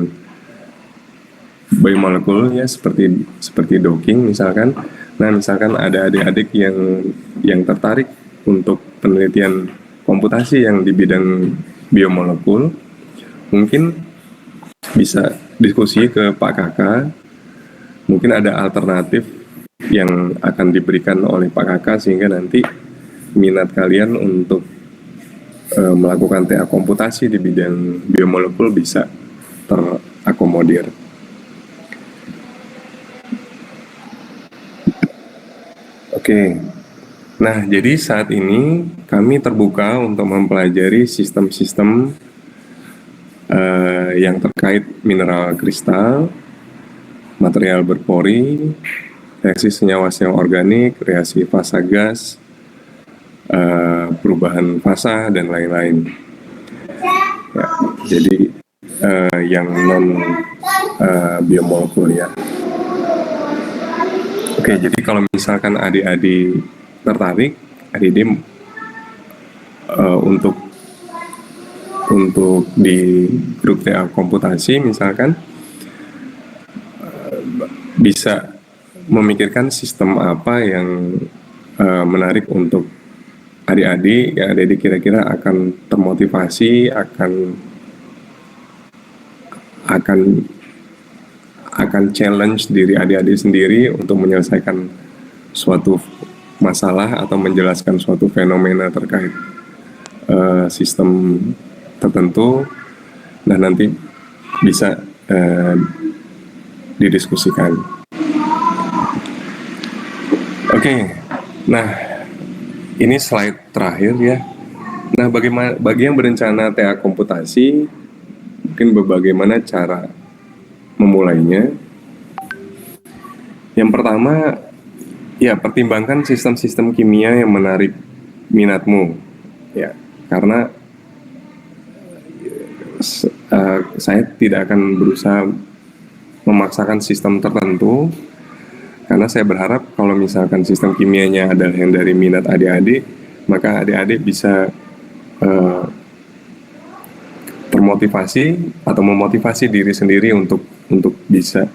biomolekul ya, seperti docking misalkan. Nah, misalkan ada adik-adik yang tertarik untuk penelitian komputasi yang di bidang biomolekul, mungkin bisa diskusi ke Pak Kakak. Mungkin ada alternatif yang akan diberikan oleh Pak Kakak sehingga nanti minat kalian untuk melakukan TA komputasi di bidang biomolekul bisa terakomodir. Oke. Nah, jadi saat ini kami terbuka untuk mempelajari sistem-sistem yang terkait mineral kristal, material berpori, reaksi senyawa-senyawa organik, reaksi fasa gas, perubahan fasa, dan lain-lain. Ya, jadi yang non biomolekul ya. Oke, jadi kalau misalkan adik-adik tertarik, adik-adik untuk di grup TA komputasi misalkan bisa memikirkan sistem apa yang menarik untuk adik-adik, ya adik-adik kira-kira akan termotivasi, akan challenge diri adik-adik sendiri untuk menyelesaikan suatu masalah atau menjelaskan suatu fenomena terkait sistem tertentu. Nah, nanti bisa didiskusikan. Oke, nah ini slide terakhir ya. Nah, bagi yang berencana TA komputasi, mungkin bagaimana cara memulainya. Yang pertama, ya pertimbangkan sistem-sistem kimia yang menarik minatmu, ya, karena saya tidak akan berusaha memaksakan sistem tertentu, karena saya berharap kalau misalkan sistem kimianya adalah yang dari minat adik-adik, maka adik-adik bisa termotivasi atau memotivasi diri sendiri untuk bisa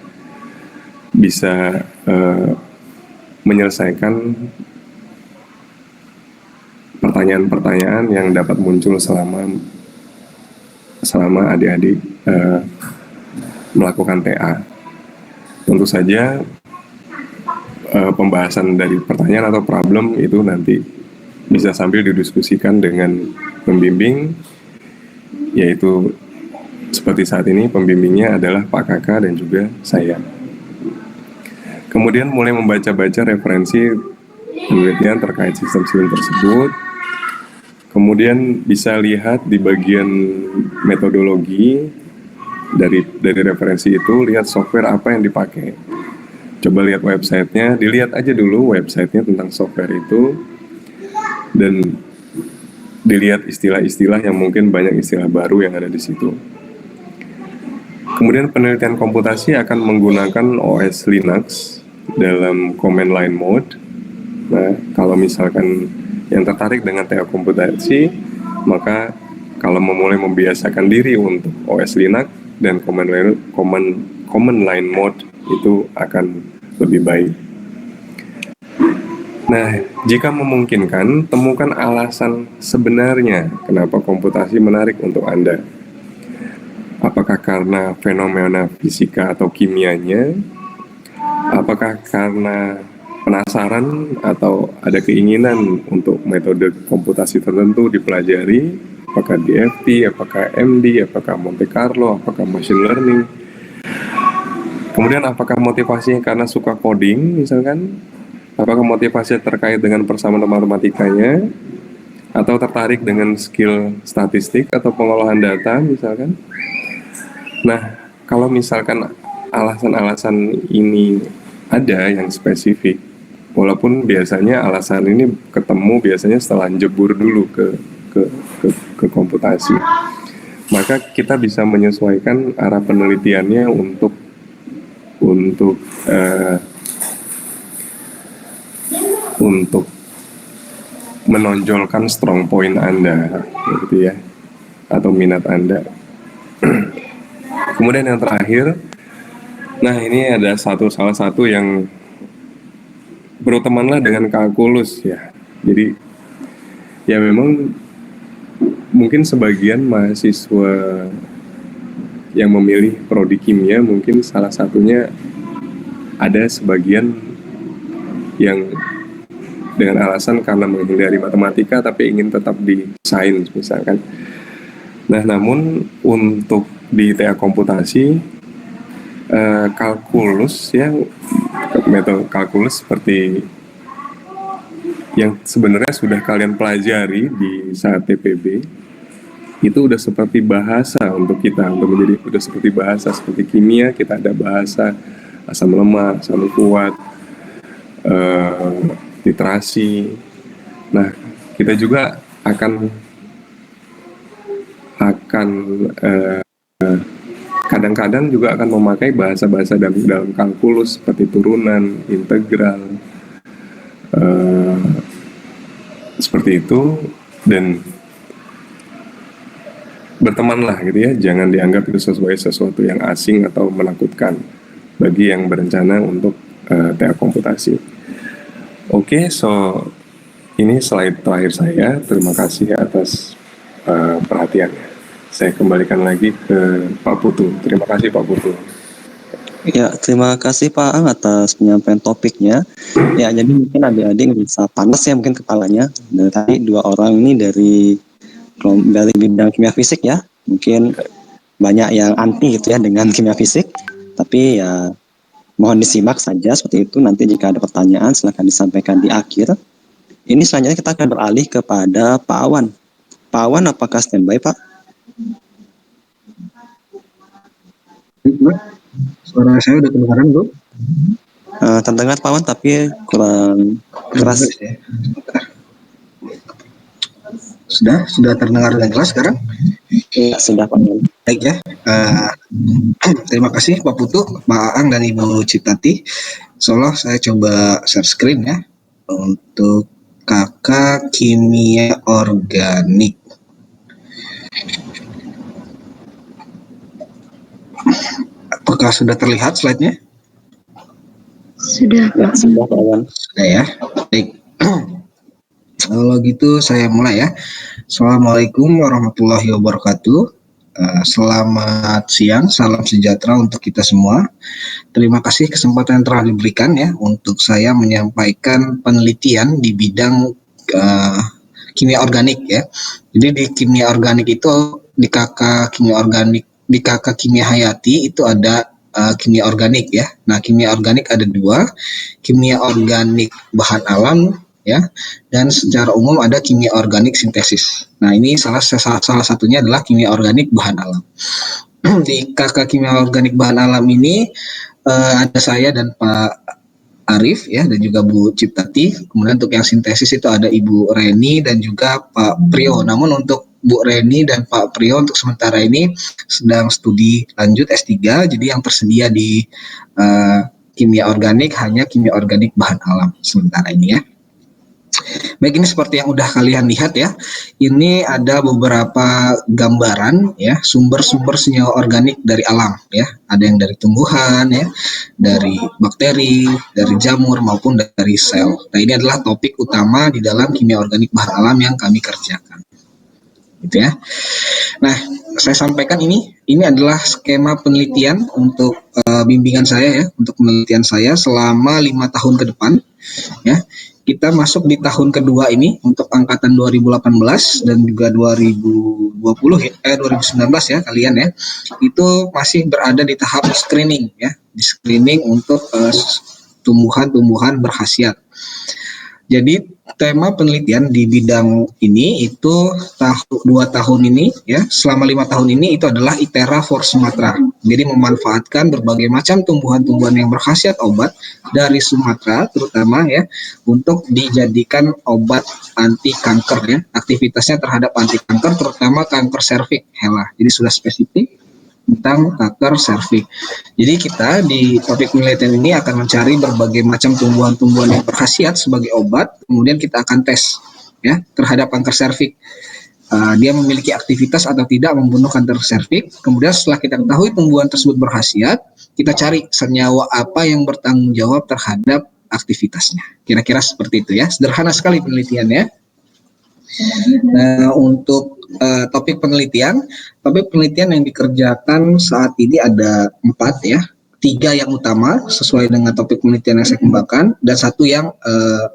menyelesaikan pertanyaan-pertanyaan yang dapat muncul selama adik-adik melakukan TA. Tentu saja pembahasan dari pertanyaan atau problem itu nanti bisa sambil didiskusikan dengan pembimbing, yaitu seperti saat ini pembimbingnya adalah Pak Kakak dan juga saya. Kemudian mulai membaca-baca referensi penelitian terkait sistem-sistem tersebut. Kemudian bisa lihat di bagian metodologi dari referensi itu, lihat software apa yang dipakai. Coba lihat websitenya, dilihat aja dulu websitenya tentang software itu, dan dilihat istilah-istilah yang mungkin banyak istilah baru yang ada di situ. Kemudian penelitian komputasi akan menggunakan OS Linux dalam command line mode. Nah, kalau misalkan yang tertarik dengan teknik komputasi, maka kalau memulai membiasakan diri untuk OS Linux dan command line mode itu akan lebih baik. Nah, jika memungkinkan, temukan alasan sebenarnya kenapa komputasi menarik untuk Anda. Apakah karena fenomena fisika atau kimianya? Apakah karena penasaran atau ada keinginan untuk metode komputasi tertentu dipelajari? Apakah DFT, apakah MD, apakah Monte Carlo, apakah machine learning? Kemudian apakah motivasinya karena suka coding misalkan? Apakah motivasinya terkait dengan persamaan matematikanya? Atau tertarik dengan skill statistik atau pengolahan data misalkan? Nah, kalau misalkan alasan-alasan ini ada yang spesifik, walaupun biasanya alasan ini ketemu biasanya setelah jebur dulu ke komputasi, maka kita bisa menyesuaikan arah penelitiannya untuk menonjolkan strong point Anda, gitu ya, atau minat Anda. Kemudian yang terakhir, nah ini ada salah satu yang bertemanlah dengan kalkulus ya. Jadi ya memang mungkin sebagian mahasiswa yang memilih prodi kimia mungkin salah satunya ada sebagian yang dengan alasan karena menghindari matematika tapi ingin tetap di sains misalkan. Nah, namun untuk di TA komputasi kalkulus ya, metode kalkulus seperti yang sebenarnya sudah kalian pelajari di saat TPB itu udah seperti bahasa untuk kita, untuk menjadi udah seperti bahasa. Seperti kimia kita ada bahasa asam lemak, asam kuat, titrasi. Nah, kita juga akan kadang-kadang juga akan memakai bahasa-bahasa dalam kalkulus seperti turunan, integral, seperti itu. Dan bertemanlah gitu ya, jangan dianggap itu sesuatu yang asing atau menakutkan bagi yang berencana untuk TA komputasi. Oke, so ini slide terakhir saya. Terima kasih atas perhatiannya. Saya kembalikan lagi ke Pak Putu. Terima kasih Pak Putu. Ya, terima kasih Pak Ang atas penyampaian topiknya. Ya, jadi mungkin adik-adik bisa panas ya mungkin kepalanya. Dari tadi 2 orang ini dari bidang kimia fisik ya. Mungkin banyak yang anti gitu ya dengan kimia fisik. Tapi ya mohon disimak saja seperti itu. Nanti jika ada pertanyaan silakan disampaikan di akhir. Ini selanjutnya kita akan beralih kepada Pak Awan. Pak Awan, apakah standby Pak? Suara saya udah kedengaran belum? Terdengar Pak Awan tapi kurang keras. Sudah terdengar dengan jelas sekarang? Ya, sudah Pak Awan. Baik ya. Terima kasih Pak Putu, Pak Aang dan Ibu Ciptati. Insyaallah saya coba share screen ya untuk kakak kimia organik. Apakah sudah terlihat slide-nya? Sudah, Pak. Sudah Pak Awan. Sudah ya. Baik. Kalau gitu saya mulai ya. Assalamualaikum warahmatullahi wabarakatuh. Selamat siang, salam sejahtera untuk kita semua. Terima kasih kesempatan yang telah diberikan ya untuk saya menyampaikan penelitian di bidang kimia organik ya. Jadi di kimia organik itu di kakak kimia hayati itu ada kimia organik ya. Nah, kimia organik ada 2, kimia organik bahan alam ya, dan secara umum ada kimia organik sintesis. Nah, ini salah satunya adalah kimia organik bahan alam. Di kakak kimia organik bahan alam ini ada saya dan Pak Arif ya, dan juga Bu Ciptati. Kemudian untuk yang sintesis itu ada Ibu Reni dan juga Pak Priyo. Namun untuk Bu Reni dan Pak Priyo untuk sementara ini sedang studi lanjut S3, jadi yang tersedia di kimia organik hanya kimia organik bahan alam sementara ini ya. Baik, ini seperti yang udah kalian lihat ya. Ini ada beberapa gambaran ya, sumber-sumber senyawa organik dari alam ya. Ada yang dari tumbuhan ya, dari bakteri, dari jamur maupun dari sel. Nah, ini adalah topik utama di dalam kimia organik bahan alam yang kami kerjakan. Gitu ya. Nah, saya sampaikan ini adalah skema penelitian untuk bimbingan saya ya, untuk penelitian saya selama 5 tahun ke depan ya. Kita masuk di tahun kedua ini untuk angkatan 2018 dan juga 2019 ya kalian ya. Itu masih berada di tahap screening ya, di screening untuk tumbuhan-tumbuhan berkhasiat. Jadi tema penelitian di bidang ini itu 2 tahun ini ya, selama 5 tahun ini itu adalah ITERA for Sumatera. Jadi memanfaatkan berbagai macam tumbuhan-tumbuhan yang berkhasiat obat dari Sumatera terutama ya, untuk dijadikan obat anti kanker ya. Aktivitasnya terhadap anti kanker terutama kanker serviks Hela. Jadi sudah spesifik tentang kanker serviks. Jadi kita di topik penelitian ini akan mencari berbagai macam tumbuhan-tumbuhan yang berkhasiat sebagai obat, kemudian kita akan tes ya terhadap kanker serviks. Dia memiliki aktivitas atau tidak membunuh kanker serviks. Kemudian setelah kita ketahui tumbuhan tersebut berkhasiat, kita cari senyawa apa yang bertanggung jawab terhadap aktivitasnya. Kira-kira seperti itu ya. Sederhana sekali penelitiannya. Untuk topik penelitian yang dikerjakan saat ini ada 4 ya, 3 yang utama sesuai dengan topik penelitian yang saya kembangkan dan 1 yang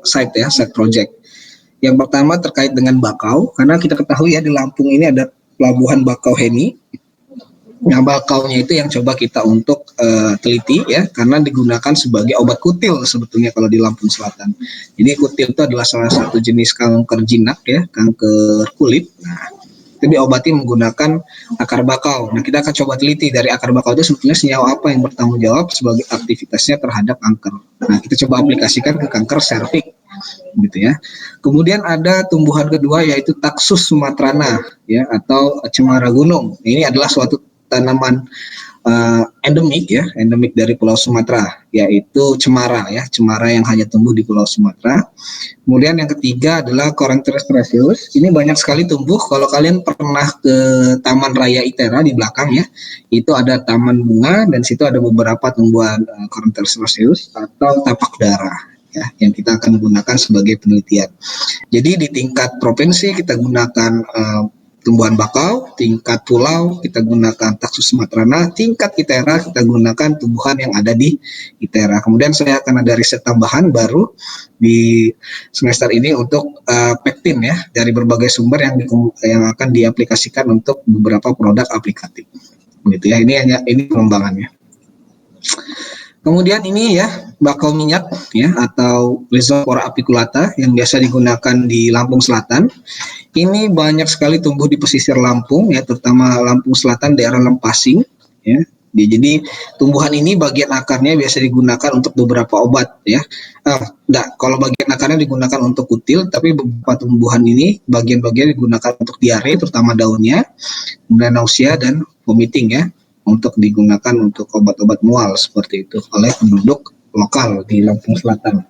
side project. Yang pertama terkait dengan bakau, karena kita ketahui ya di Lampung ini ada pelabuhan Bakauheni. Nah, bakaunya itu yang coba kita untuk teliti ya, karena digunakan sebagai obat kutil sebetulnya kalau di Lampung Selatan. Jadi kutil itu adalah salah satu jenis kanker jinak ya, kanker kulit. Nah, itu diobati menggunakan akar bakau. Nah, kita akan coba teliti dari akar bakau itu sebetulnya senyawa apa yang bertanggung jawab sebagai aktivitasnya terhadap kanker. Nah, kita coba aplikasikan ke kanker serviks gitu ya. Kemudian ada tumbuhan kedua yaitu Taxus sumatrana ya, atau cemara gunung. Ini adalah suatu tanaman endemik dari Pulau Sumatera, yaitu cemara yang hanya tumbuh di Pulau Sumatera. Kemudian yang ketiga adalah Coryphanthus thracius. Ini banyak sekali tumbuh. Kalau kalian pernah ke Taman Raya ITERA di belakang ya, itu ada taman bunga dan situ ada beberapa tumbuhan Coryphanthus thracius atau tapak darah ya, yang kita akan gunakan sebagai penelitian. Jadi di tingkat provinsi kita gunakan tumbuhan bakau, tingkat pulau kita gunakan Taxus sumatrana, tingkat ITERA kita gunakan tumbuhan yang ada di ITERA. Kemudian saya akan ada riset tambahan baru di semester ini untuk pektin ya, dari berbagai sumber yang akan diaplikasikan untuk beberapa produk aplikatif. Begitu ya, ini pengembangannya. Kemudian ini ya bakau minyak ya, atau Rhizopora apiculata yang biasa digunakan di Lampung Selatan. Ini banyak sekali tumbuh di pesisir Lampung ya, terutama Lampung Selatan daerah Lempasing ya. Jadi tumbuhan ini bagian akarnya biasa digunakan untuk beberapa obat ya. Kalau bagian akarnya digunakan untuk kutil, tapi beberapa tumbuhan ini bagian-bagian digunakan untuk diare, terutama daunnya, kemudian nausea dan vomiting ya, untuk digunakan untuk obat-obat mual seperti itu oleh penduduk lokal di Lampung Selatan.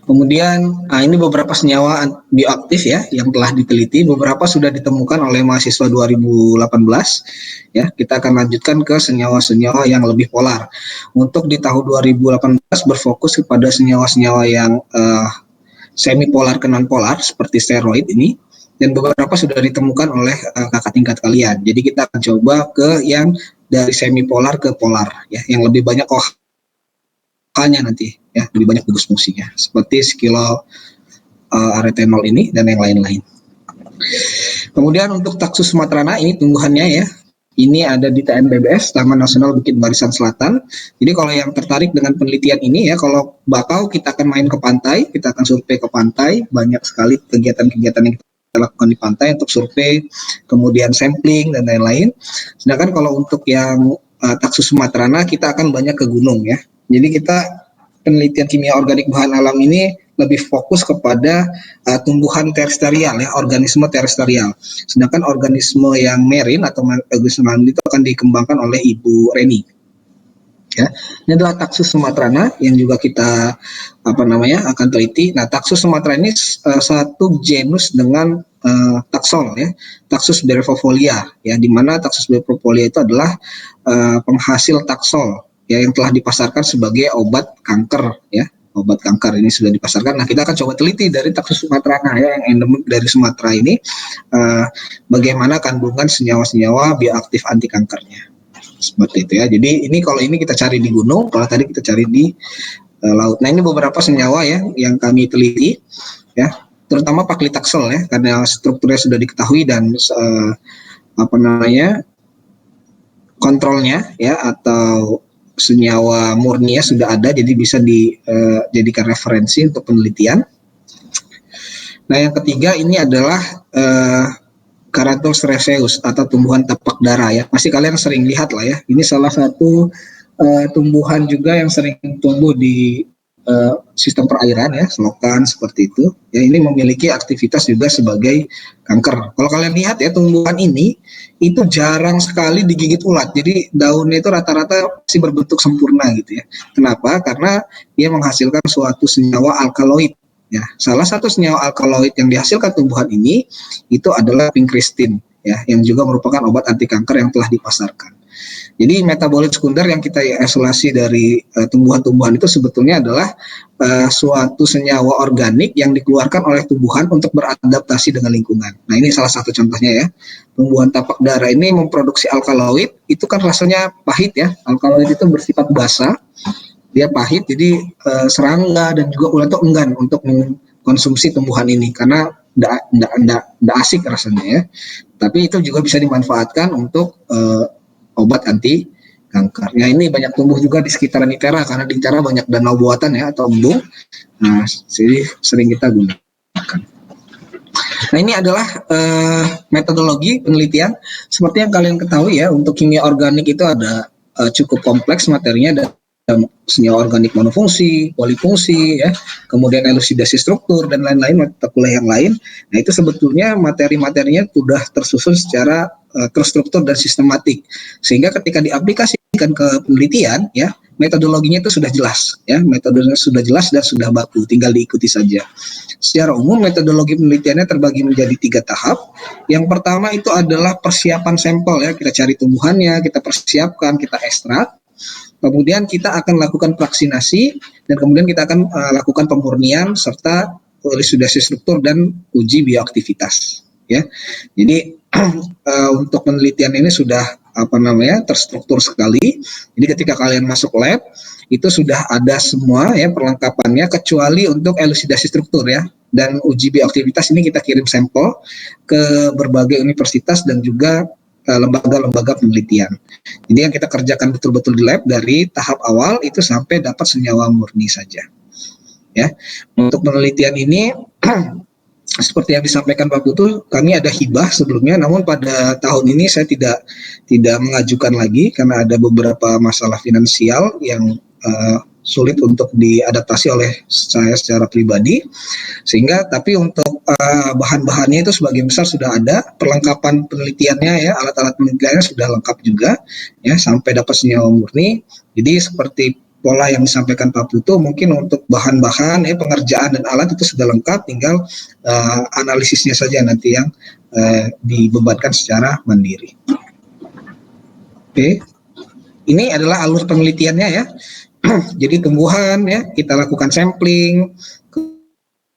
Kemudian ini beberapa senyawa bioaktif ya yang telah diteliti, beberapa sudah ditemukan oleh mahasiswa 2018 ya. Kita akan lanjutkan ke senyawa-senyawa yang lebih polar. Untuk di tahun 2018 berfokus kepada senyawa-senyawa yang semipolar ke non-polar seperti steroid ini, dan beberapa sudah ditemukan oleh kakak tingkat kalian. Jadi kita akan coba ke yang dari semipolar ke polar ya, yang lebih banyak hanya nanti ya, lebih banyak bagus fungsinya seperti skilo aretenol ini dan yang lain-lain. Kemudian untuk Taxus sumatrana ini tumbuhannya ya, ini ada di TNBBS Taman Nasional Bukit Barisan Selatan. Jadi kalau yang tertarik dengan penelitian ini ya, kalau bakau kita akan main ke pantai, kita akan survei ke pantai, banyak sekali kegiatan-kegiatan yang kita lakukan di pantai untuk survei, kemudian sampling dan lain-lain. Sedangkan kalau untuk yang Taxus sumatrana kita akan banyak ke gunung ya. Jadi kita penelitian kimia organik bahan alam ini lebih fokus kepada tumbuhan terestrial ya, organisme terestrial. Sedangkan organisme yang marine atau organisme lain itu akan dikembangkan oleh Ibu Reni. Ya, ini adalah Taxus sumatrana yang juga kita akan teliti. Nah, Taxus sumatrana ini satu genus dengan taxol ya, Taxus brevifolia ya, di mana Taxus brevifolia itu adalah penghasil taxol ya yang telah dipasarkan sebagai obat kanker ya. Obat kanker ini sudah dipasarkan. Nah, kita akan coba teliti dari Taxus sumatrana ya, yang endemik dari Sumatera ini, bagaimana kandungan senyawa-senyawa bioaktif anti kankernya. Seperti itu ya. Jadi ini kalau ini kita cari di gunung, kalau tadi kita cari di laut. Nah, ini beberapa senyawa ya yang kami teliti ya, terutama paklitaxel ya, karena strukturnya sudah diketahui dan kontrolnya ya atau senyawa murninya sudah ada, jadi bisa dijadikan referensi untuk penelitian. Nah, yang ketiga ini adalah Caranthus reseus atau tumbuhan tapak darah ya. Pasti kalian sering lihat lah ya. Ini salah satu tumbuhan juga yang sering tumbuh di sistem perairan ya, selokan seperti itu. Ya, ini memiliki aktivitas juga sebagai kanker. Kalau kalian lihat ya, tumbuhan ini itu jarang sekali digigit ulat. Jadi daunnya itu rata-rata masih berbentuk sempurna gitu ya. Kenapa? Karena dia menghasilkan suatu senyawa alkaloid. Ya, salah satu senyawa alkaloid yang dihasilkan tumbuhan ini itu adalah vincristin ya, yang juga merupakan obat anti kanker yang telah dipasarkan. Jadi metabolit sekunder yang kita isolasi dari tumbuhan-tumbuhan itu sebetulnya adalah suatu senyawa organik yang dikeluarkan oleh tumbuhan untuk beradaptasi dengan lingkungan. Nah, ini salah satu contohnya ya. Tumbuhan tapak darah ini memproduksi alkaloid, itu kan rasanya pahit ya. Alkaloid itu bersifat basa. Dia pahit, jadi serangga dan juga ulat itu enggan untuk mengkonsumsi tumbuhan ini karena tidak asik rasanya ya. Tapi itu juga bisa dimanfaatkan untuk obat anti kanker. Ya, ini banyak tumbuh juga di sekitaran ITERA karena di ITERA banyak danau buatan ya atau embung. Nah, jadi sering kita gunakan. Nah, ini adalah metodologi penelitian. Seperti yang kalian ketahui ya, untuk kimia organik itu ada cukup kompleks materinya, dan senyawa organik monofungsi, polifungsi, ya, kemudian elusidasi struktur dan lain-lain, mata kuliah yang lain. Nah, itu sebetulnya materi-materinya sudah tersusun secara terstruktur dan sistematik, sehingga ketika diaplikasikan ke penelitian, ya, metodologinya itu sudah jelas, ya, metodenya sudah jelas dan sudah baku, tinggal diikuti saja. Secara umum metodologi penelitiannya terbagi menjadi 3 tahap. Yang pertama itu adalah persiapan sampel, ya, kita cari tumbuhannya, kita persiapkan, kita ekstrak. Kemudian kita akan lakukan vaksinasi dan kemudian kita akan lakukan pemurnian serta elusidasi struktur dan uji bioaktivitas. Ya, jadi untuk penelitian ini sudah terstruktur sekali. Jadi ketika kalian masuk lab itu sudah ada semua ya perlengkapannya kecuali untuk elusidasi struktur ya, dan uji bioaktivitas ini kita kirim sampel ke berbagai universitas dan juga lembaga-lembaga penelitian. Jadi yang kita kerjakan betul-betul di lab dari tahap awal itu sampai dapat senyawa murni saja. Ya, untuk penelitian ini seperti yang disampaikan Pak Putu, kami ada hibah sebelumnya, namun pada tahun ini saya tidak mengajukan lagi karena ada beberapa masalah finansial yang sulit untuk diadaptasi oleh saya secara pribadi, sehingga tapi untuk bahan-bahannya itu sebagian besar sudah ada, perlengkapan penelitiannya ya, alat-alat penelitiannya sudah lengkap juga ya, sampai dapat senyawa murni. Jadi seperti pola yang disampaikan Pak Putu, mungkin untuk bahan-bahan ya, pengerjaan dan alat itu sudah lengkap, tinggal analisisnya saja nanti yang dibebankan secara mandiri. Oke. Ini adalah alur penelitiannya ya. Jadi tumbuhan ya kita lakukan sampling,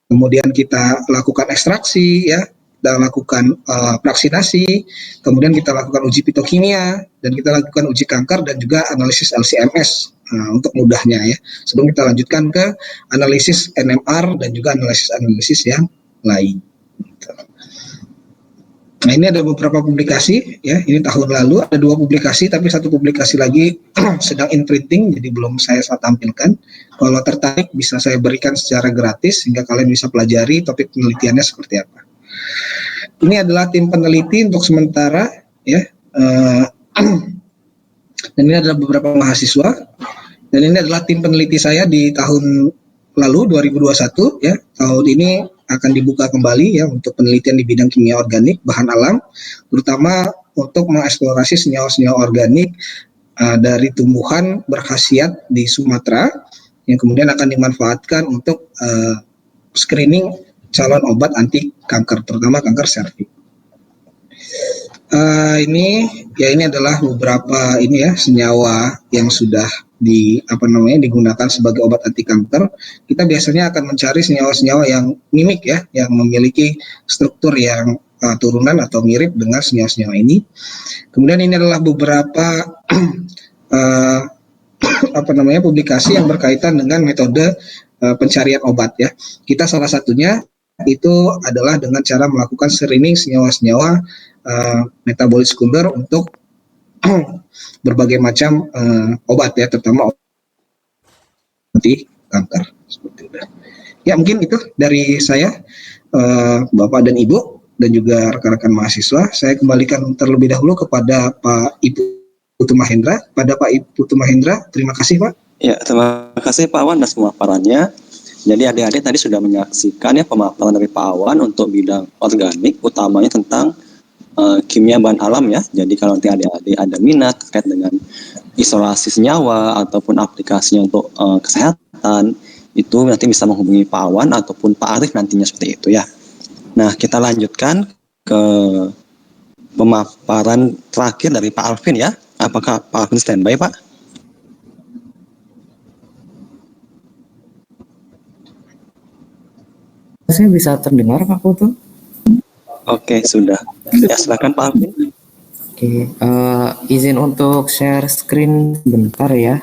kemudian kita lakukan ekstraksi ya, kita lakukan vaksinasi, kemudian kita lakukan uji fitokimia, dan kita lakukan uji kanker dan juga analisis LC-MS untuk mudahnya ya. Sebelum kita lanjutkan ke analisis NMR dan juga analisis yang lain. Nah, ini ada beberapa publikasi ya, ini tahun lalu ada 2 publikasi, tapi 1 publikasi lagi sedang in printing, jadi belum saya tampilkan. Kalau tertarik bisa saya berikan secara gratis sehingga kalian bisa pelajari topik penelitiannya seperti apa. Ini adalah tim peneliti untuk sementara ya, dan ini adalah beberapa mahasiswa Dan ini adalah tim peneliti saya di tahun lalu 2021 ya. Tahun ini akan dibuka kembali ya untuk penelitian di bidang kimia organik bahan alam, terutama untuk mengeksplorasi senyawa-senyawa organik dari tumbuhan berkhasiat di Sumatera yang kemudian akan dimanfaatkan untuk screening calon obat anti kanker, terutama kanker serviks. Ini adalah beberapa senyawa yang sudah digunakan sebagai obat anti kanker. Kita biasanya akan mencari senyawa-senyawa yang mimik ya, yang memiliki struktur yang turunan atau mirip dengan senyawa-senyawa ini. Kemudian ini adalah beberapa publikasi yang berkaitan dengan metode pencarian obat ya. Kita salah satunya itu adalah dengan cara melakukan screening senyawa-senyawa metabolit sekunder untuk berbagai macam obat ya, terutama anti kanker seperti itu. Ya, mungkin itu dari saya, Bapak dan Ibu dan juga rekan-rekan mahasiswa. Saya kembalikan terlebih dahulu kepada Pak Ibu Putu Mahendra. Pada Pak Ibu Putu Mahendra, terima kasih Pak. Ya, terima kasih Pak Awan atas pemaparannya. Jadi adik-adik tadi sudah menyaksikan ya pemaparan dari Pak Awan untuk bidang organik, utamanya tentang kimia bahan alam ya. Jadi kalau nanti adik-adik ada minat terkait dengan isolasi senyawa ataupun aplikasinya untuk kesehatan, itu nanti bisa menghubungi Pak Awan ataupun Pak Arif nantinya seperti itu ya. Nah, kita lanjutkan ke pemaparan terakhir dari Pak Alvin ya. Apakah Pak Alvin standby, Pak? Saya bisa terdengar Pak Putu? Oke, sudah. Ya, silakan Pak Alvin. Oke, izin untuk share screen bentar ya.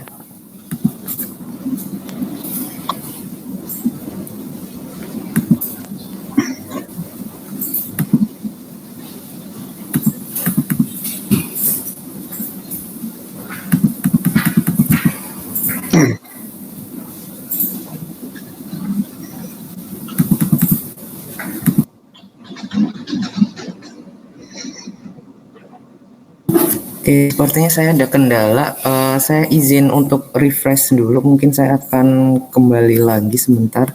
Oke, sepertinya saya ada kendala. Saya izin untuk refresh dulu. Mungkin saya akan kembali lagi sebentar.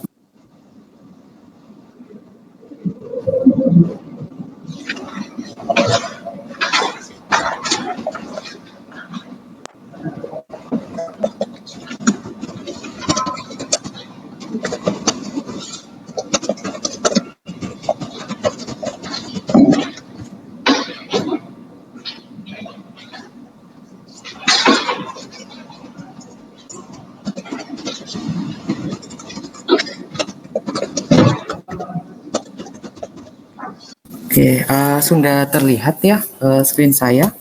Oke, sudah terlihat ya screen saya?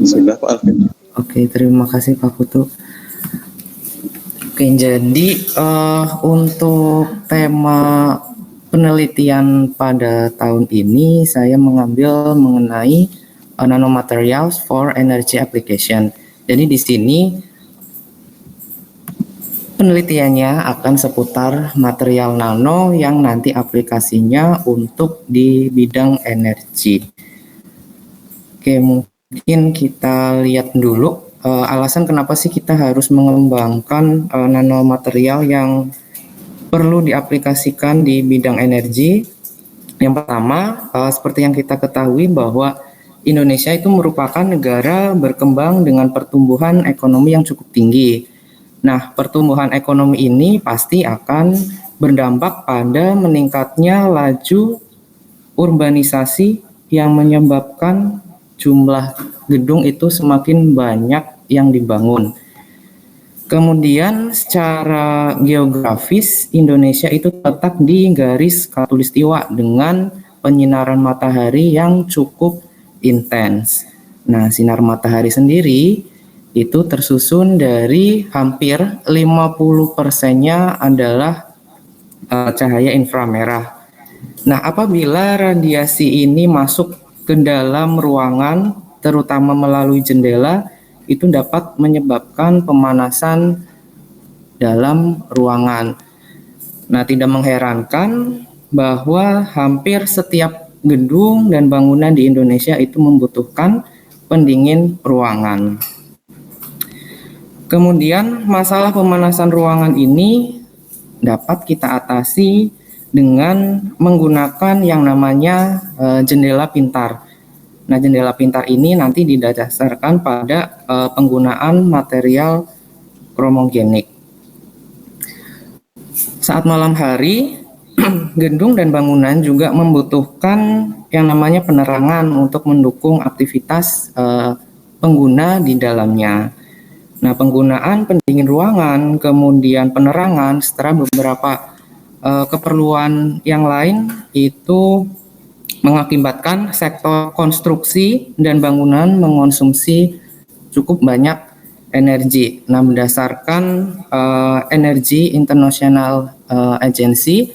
Sudah Pak Alvin. Oke, terima kasih Pak Putu. Oke, jadi untuk tema penelitian pada tahun ini saya mengambil mengenai nanomaterials for energy application. Jadi di sini penelitiannya akan seputar material nano yang nanti aplikasinya untuk di bidang energi. Oke, mungkin kita lihat dulu alasan kenapa sih kita harus mengembangkan nanomaterial yang perlu diaplikasikan di bidang energi. Yang pertama, seperti yang kita ketahui bahwa Indonesia itu merupakan negara berkembang dengan pertumbuhan ekonomi yang cukup tinggi. Nah, pertumbuhan ekonomi ini pasti akan berdampak pada meningkatnya laju urbanisasi yang menyebabkan jumlah gedung itu semakin banyak yang dibangun. Kemudian secara geografis Indonesia itu terletak di garis khatulistiwa dengan penyinaran matahari yang cukup intens. Nah, sinar matahari sendiri itu tersusun dari hampir 50%-nya adalah cahaya inframerah. Nah, apabila radiasi ini masuk ke dalam ruangan, terutama melalui jendela, itu dapat menyebabkan pemanasan dalam ruangan. Nah, tidak mengherankan bahwa hampir setiap gedung dan bangunan di Indonesia itu membutuhkan pendingin ruangan. Kemudian masalah pemanasan ruangan ini dapat kita atasi dengan menggunakan yang namanya jendela pintar. Nah, jendela pintar ini nanti didasarkan pada penggunaan material kromogenik. Saat malam hari, gedung dan bangunan juga membutuhkan yang namanya penerangan untuk mendukung aktivitas pengguna di dalamnya. Nah, penggunaan pendingin ruangan, kemudian penerangan, setelah beberapa keperluan yang lain itu mengakibatkan sektor konstruksi dan bangunan mengonsumsi cukup banyak energi. Nah, berdasarkan Energy International Agency,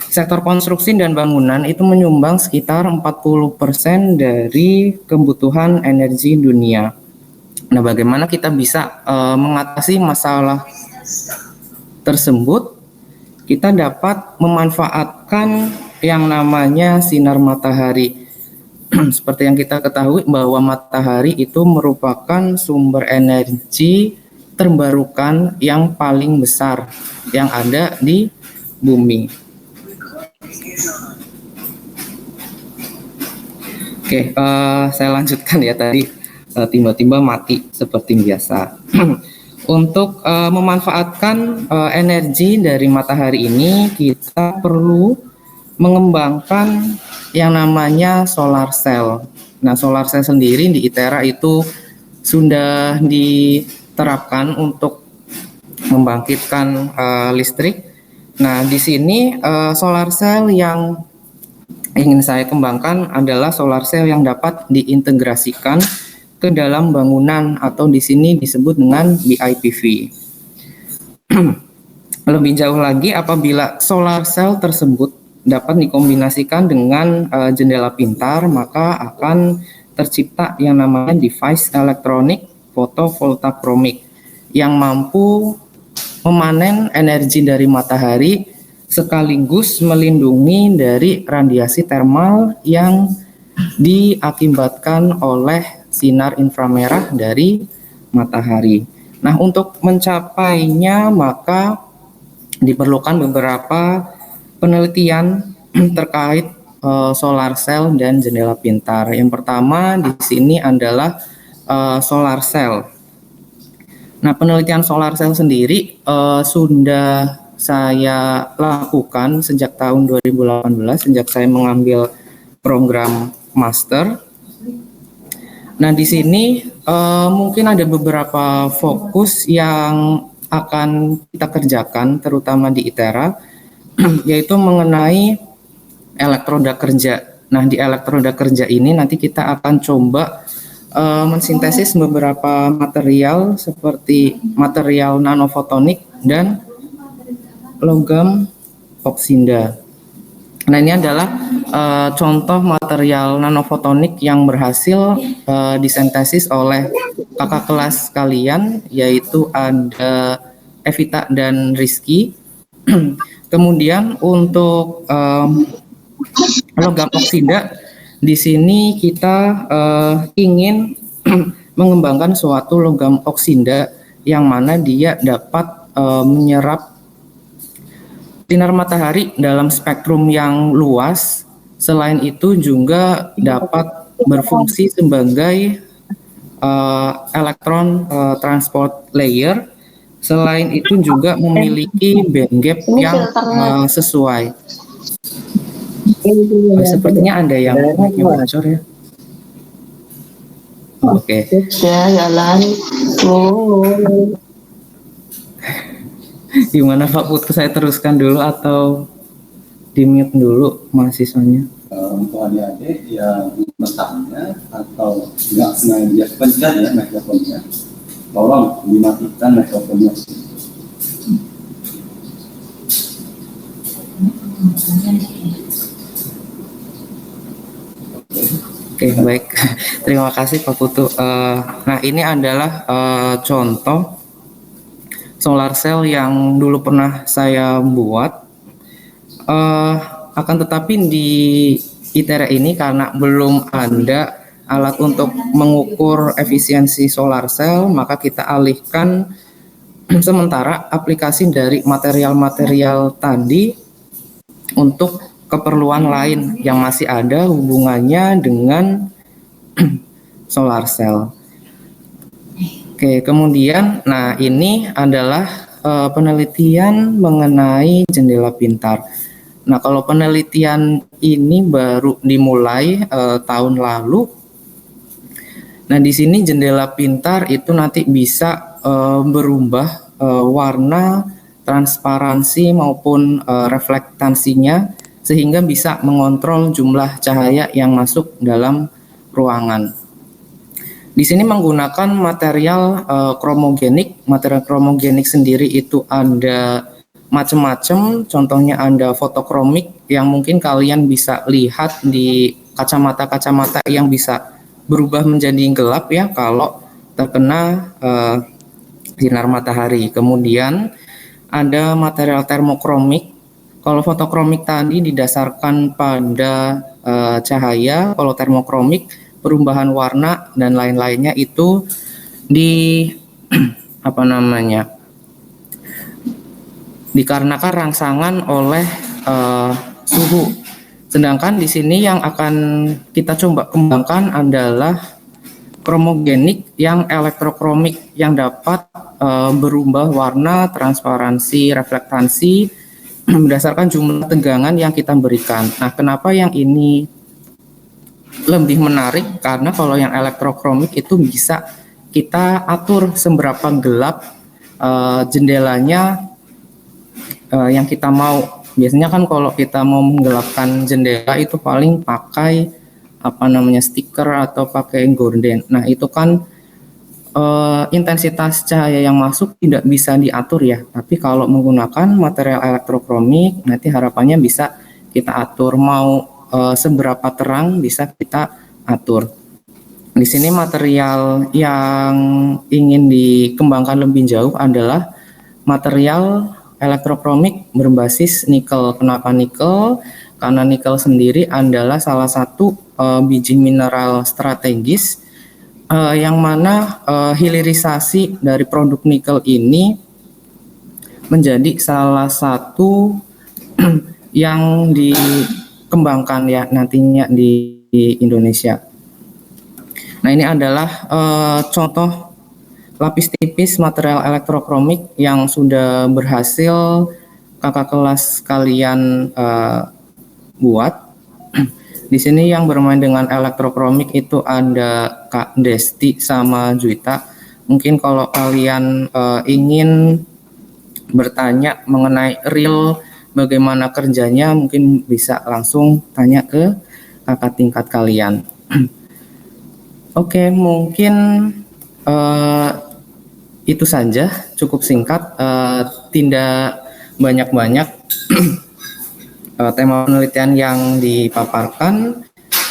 sektor konstruksi dan bangunan itu menyumbang sekitar 40% dari kebutuhan energi dunia. Nah, bagaimana kita bisa mengatasi masalah tersebut? Kita dapat memanfaatkan yang namanya sinar matahari. Seperti yang kita ketahui bahwa matahari itu merupakan sumber energi terbarukan yang paling besar yang ada di bumi. Oke, saya lanjutkan ya tadi. Tiba-tiba mati seperti biasa. Untuk memanfaatkan energi dari matahari ini, kita perlu mengembangkan yang namanya solar cell. Nah, solar cell sendiri di ITERA itu sudah diterapkan untuk membangkitkan listrik. Nah, di sini solar cell yang ingin saya kembangkan adalah solar cell yang dapat diintegrasikan ke dalam bangunan atau di sini disebut dengan BIPV. Lebih jauh lagi, apabila solar cell tersebut dapat dikombinasikan dengan jendela pintar, maka akan tercipta yang namanya device elektronik fotovoltaik yang mampu memanen energi dari matahari sekaligus melindungi dari radiasi termal yang diakibatkan oleh sinar inframerah dari matahari. Nah, untuk mencapainya maka diperlukan beberapa penelitian terkait solar cell dan jendela pintar. Yang pertama di sini adalah solar cell. Nah, penelitian solar cell sendiri sudah saya lakukan sejak tahun 2018, sejak saya mengambil program master. Nah, di sini mungkin ada beberapa fokus yang akan kita kerjakan, terutama di ITERA, yaitu mengenai elektroda kerja. Nah, di elektroda kerja ini nanti kita akan coba mensintesis beberapa material seperti material nanofotonik dan logam oksida. Nah, ini adalah contoh material nanofotonik yang berhasil disintesis oleh kakak kelas kalian, yaitu ada Evita dan Rizky. Kemudian untuk logam oksida, di sini kita ingin mengembangkan suatu logam oksida yang mana dia dapat menyerap sinar matahari dalam spektrum yang luas. Selain itu juga dapat berfungsi sebagai elektron transport layer. Selain itu juga memiliki band gap yang sesuai. Sepertinya ada yang bocor ya. Oke. Jalan. Gimana Pak Putu, saya teruskan dulu atau di-mute dulu mahasiswanya? Untuk adik-adik yang bertanya atau nggak sengaja pencet ya mikrofonnya, tolong dimatikan mikrofonnya. Oke, baik. Terima kasih Pak Putu. Nah, ini adalah contoh solar cell yang dulu pernah saya buat. Akan tetapi di ITERA ini karena belum ada alat untuk mengukur efisiensi solar cell, maka kita alihkan sementara aplikasi dari material-material tadi untuk keperluan lain yang masih ada hubungannya dengan solar cell. Oke, kemudian, nah ini adalah penelitian mengenai jendela pintar. Nah, kalau penelitian ini baru dimulai tahun lalu. Nah, di sini jendela pintar itu nanti bisa berubah warna, transparansi maupun reflektansinya sehingga bisa mengontrol jumlah cahaya yang masuk dalam ruangan. Di sini menggunakan material kromogenik. Material kromogenik sendiri itu ada macam-macam, contohnya ada fotokromik yang mungkin kalian bisa lihat di kacamata-kacamata yang bisa berubah menjadi gelap ya kalau terkena sinar matahari. Kemudian ada material termokromik. Kalau fotokromik tadi didasarkan pada cahaya, kalau termokromik perubahan warna dan lain-lainnya itu di dikarenakan rangsangan oleh suhu. Sedangkan di sini yang akan kita coba kembangkan adalah kromogenik yang elektrokromik yang dapat berubah warna, transparansi, reflektansi berdasarkan jumlah tegangan yang kita berikan. Nah, kenapa yang ini lebih menarik? Karena kalau yang elektrokromik itu bisa kita atur seberapa gelap jendelanya yang kita mau. Biasanya kan kalau kita mau menggelapkan jendela itu paling pakai stiker atau pakai gorden. Nah, itu kan intensitas cahaya yang masuk tidak bisa diatur ya. Tapi kalau menggunakan material elektrokromik nanti harapannya bisa kita atur, mau seberapa terang bisa kita atur. Di sini material yang ingin dikembangkan lebih jauh adalah material elektrokromik berbasis nikel. Kenapa nikel? Karena nikel sendiri adalah salah satu biji mineral strategis yang mana hilirisasi dari produk nikel ini menjadi salah satu yang dikembangkan ya nantinya di Indonesia. Nah, ini adalah contoh lapis tipis material elektrokromik yang sudah berhasil kakak kelas kalian buat. Di sini yang bermain dengan elektrokromik itu ada Kak Desti sama Juwita. Mungkin kalau kalian ingin bertanya mengenai real bagaimana kerjanya, mungkin bisa langsung tanya ke kakak tingkat kalian. Oke, mungkin itu saja, cukup singkat, tidak banyak-banyak tema penelitian yang dipaparkan.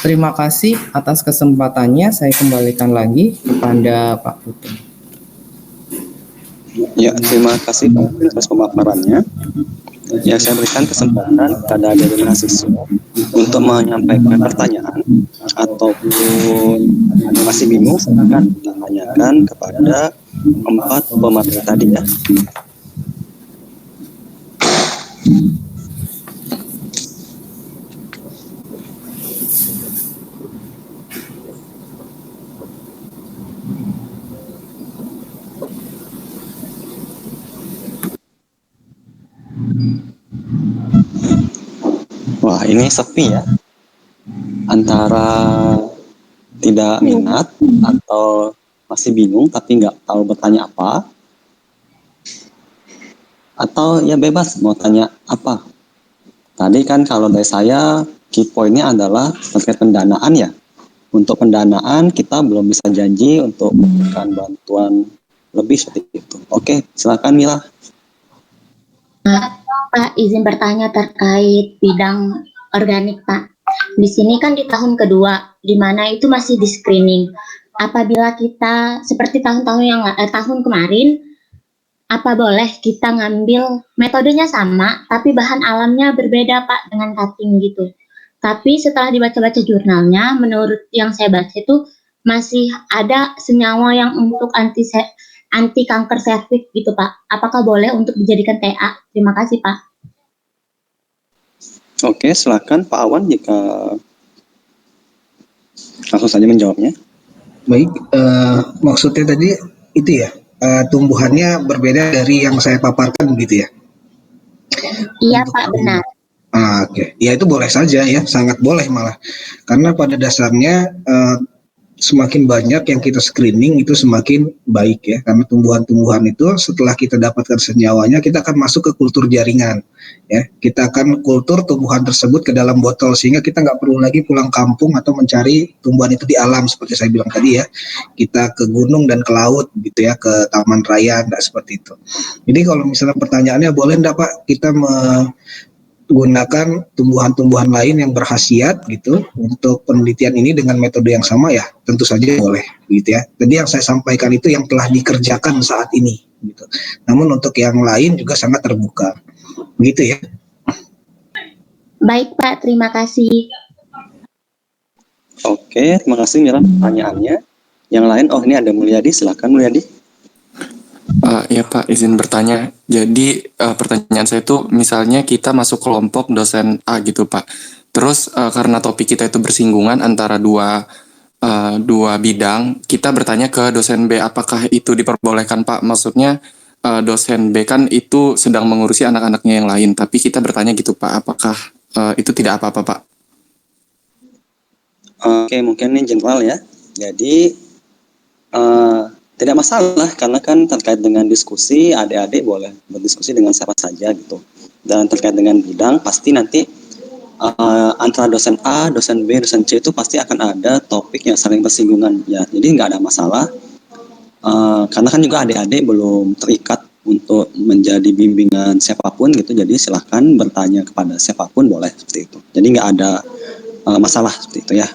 Terima kasih atas kesempatannya. Saya kembalikan lagi kepada Pak Putu. Ya, terima kasih Pak atas pemaparannya. Ya, saya berikan kesempatan kepada dari mahasiswa untuk menyampaikan pertanyaan ataupun masih bingung, silakan tanyakan kepada 4 pemateri tadi ya. Wah, ini sepi ya. Antara tidak minat atau masih bingung tapi nggak tahu bertanya apa, atau ya bebas mau tanya apa. Tadi kan kalau dari saya key point-nya adalah terkait pendanaan ya. Untuk pendanaan kita belum bisa janji untuk memberikan bantuan lebih seperti itu. Oke, silakan Mila. Pak, izin bertanya terkait bidang organik, Pak. Di sini kan di tahun kedua, di mana itu masih di screening. Apabila kita seperti tahun kemarin, apa boleh kita ngambil metodenya sama, tapi bahan alamnya berbeda, Pak, dengan cutting gitu. Tapi setelah dibaca-baca jurnalnya, menurut yang saya baca itu masih ada senyawa yang untuk anti kanker serviks gitu Pak. Apakah boleh untuk dijadikan TA? Terima kasih Pak. Oke, silakan Pak Awan jika langsung saja menjawabnya. Baik, maksudnya tadi itu ya, tumbuhannya berbeda dari yang saya paparkan gitu ya? Iya Pak, benar. Oke. Ya itu boleh saja ya, sangat boleh malah. Karena pada dasarnya semakin banyak yang kita screening itu semakin baik ya. Karena tumbuhan-tumbuhan itu setelah kita dapatkan senyawanya, kita akan masuk ke kultur jaringan. Ya, kita akan kultur tumbuhan tersebut ke dalam botol sehingga kita nggak perlu lagi pulang kampung atau mencari tumbuhan itu di alam seperti saya bilang tadi ya. Kita ke gunung dan ke laut gitu ya, ke taman raya, enggak seperti itu. Jadi kalau misalnya pertanyaannya boleh enggak Pak kita gunakan tumbuhan-tumbuhan lain yang berkhasiat gitu untuk penelitian ini dengan metode yang sama ya tentu saja boleh gitu ya. Tadi yang saya sampaikan itu yang telah dikerjakan saat ini gitu. Namun untuk yang lain juga sangat terbuka. Begitu ya. Baik Pak, terima kasih. Oke, terima kasih Mira pertanyaannya. Yang lain, oh ini ada Mulyadi, silakan Mulyadi. Ya Pak, izin bertanya. Jadi pertanyaan saya itu misalnya kita masuk kelompok dosen A gitu Pak. Terus karena topik kita itu bersinggungan antara dua bidang, kita bertanya ke dosen B apakah itu diperbolehkan Pak? Maksudnya dosen B kan itu sedang mengurusi anak-anaknya yang lain, tapi kita bertanya gitu Pak, apakah itu tidak apa-apa Pak? Oke, mungkin ini general ya. Jadi tidak masalah karena kan terkait dengan diskusi, adik-adik boleh berdiskusi dengan siapa saja gitu. Dan terkait dengan bidang pasti nanti antara dosen A, dosen B, dosen C itu pasti akan ada topik yang saling bersinggungan ya. Jadi nggak ada masalah karena kan juga adik-adik belum terikat untuk menjadi bimbingan siapapun gitu. Jadi silahkan bertanya kepada siapapun boleh seperti itu. Jadi nggak ada masalah seperti itu ya.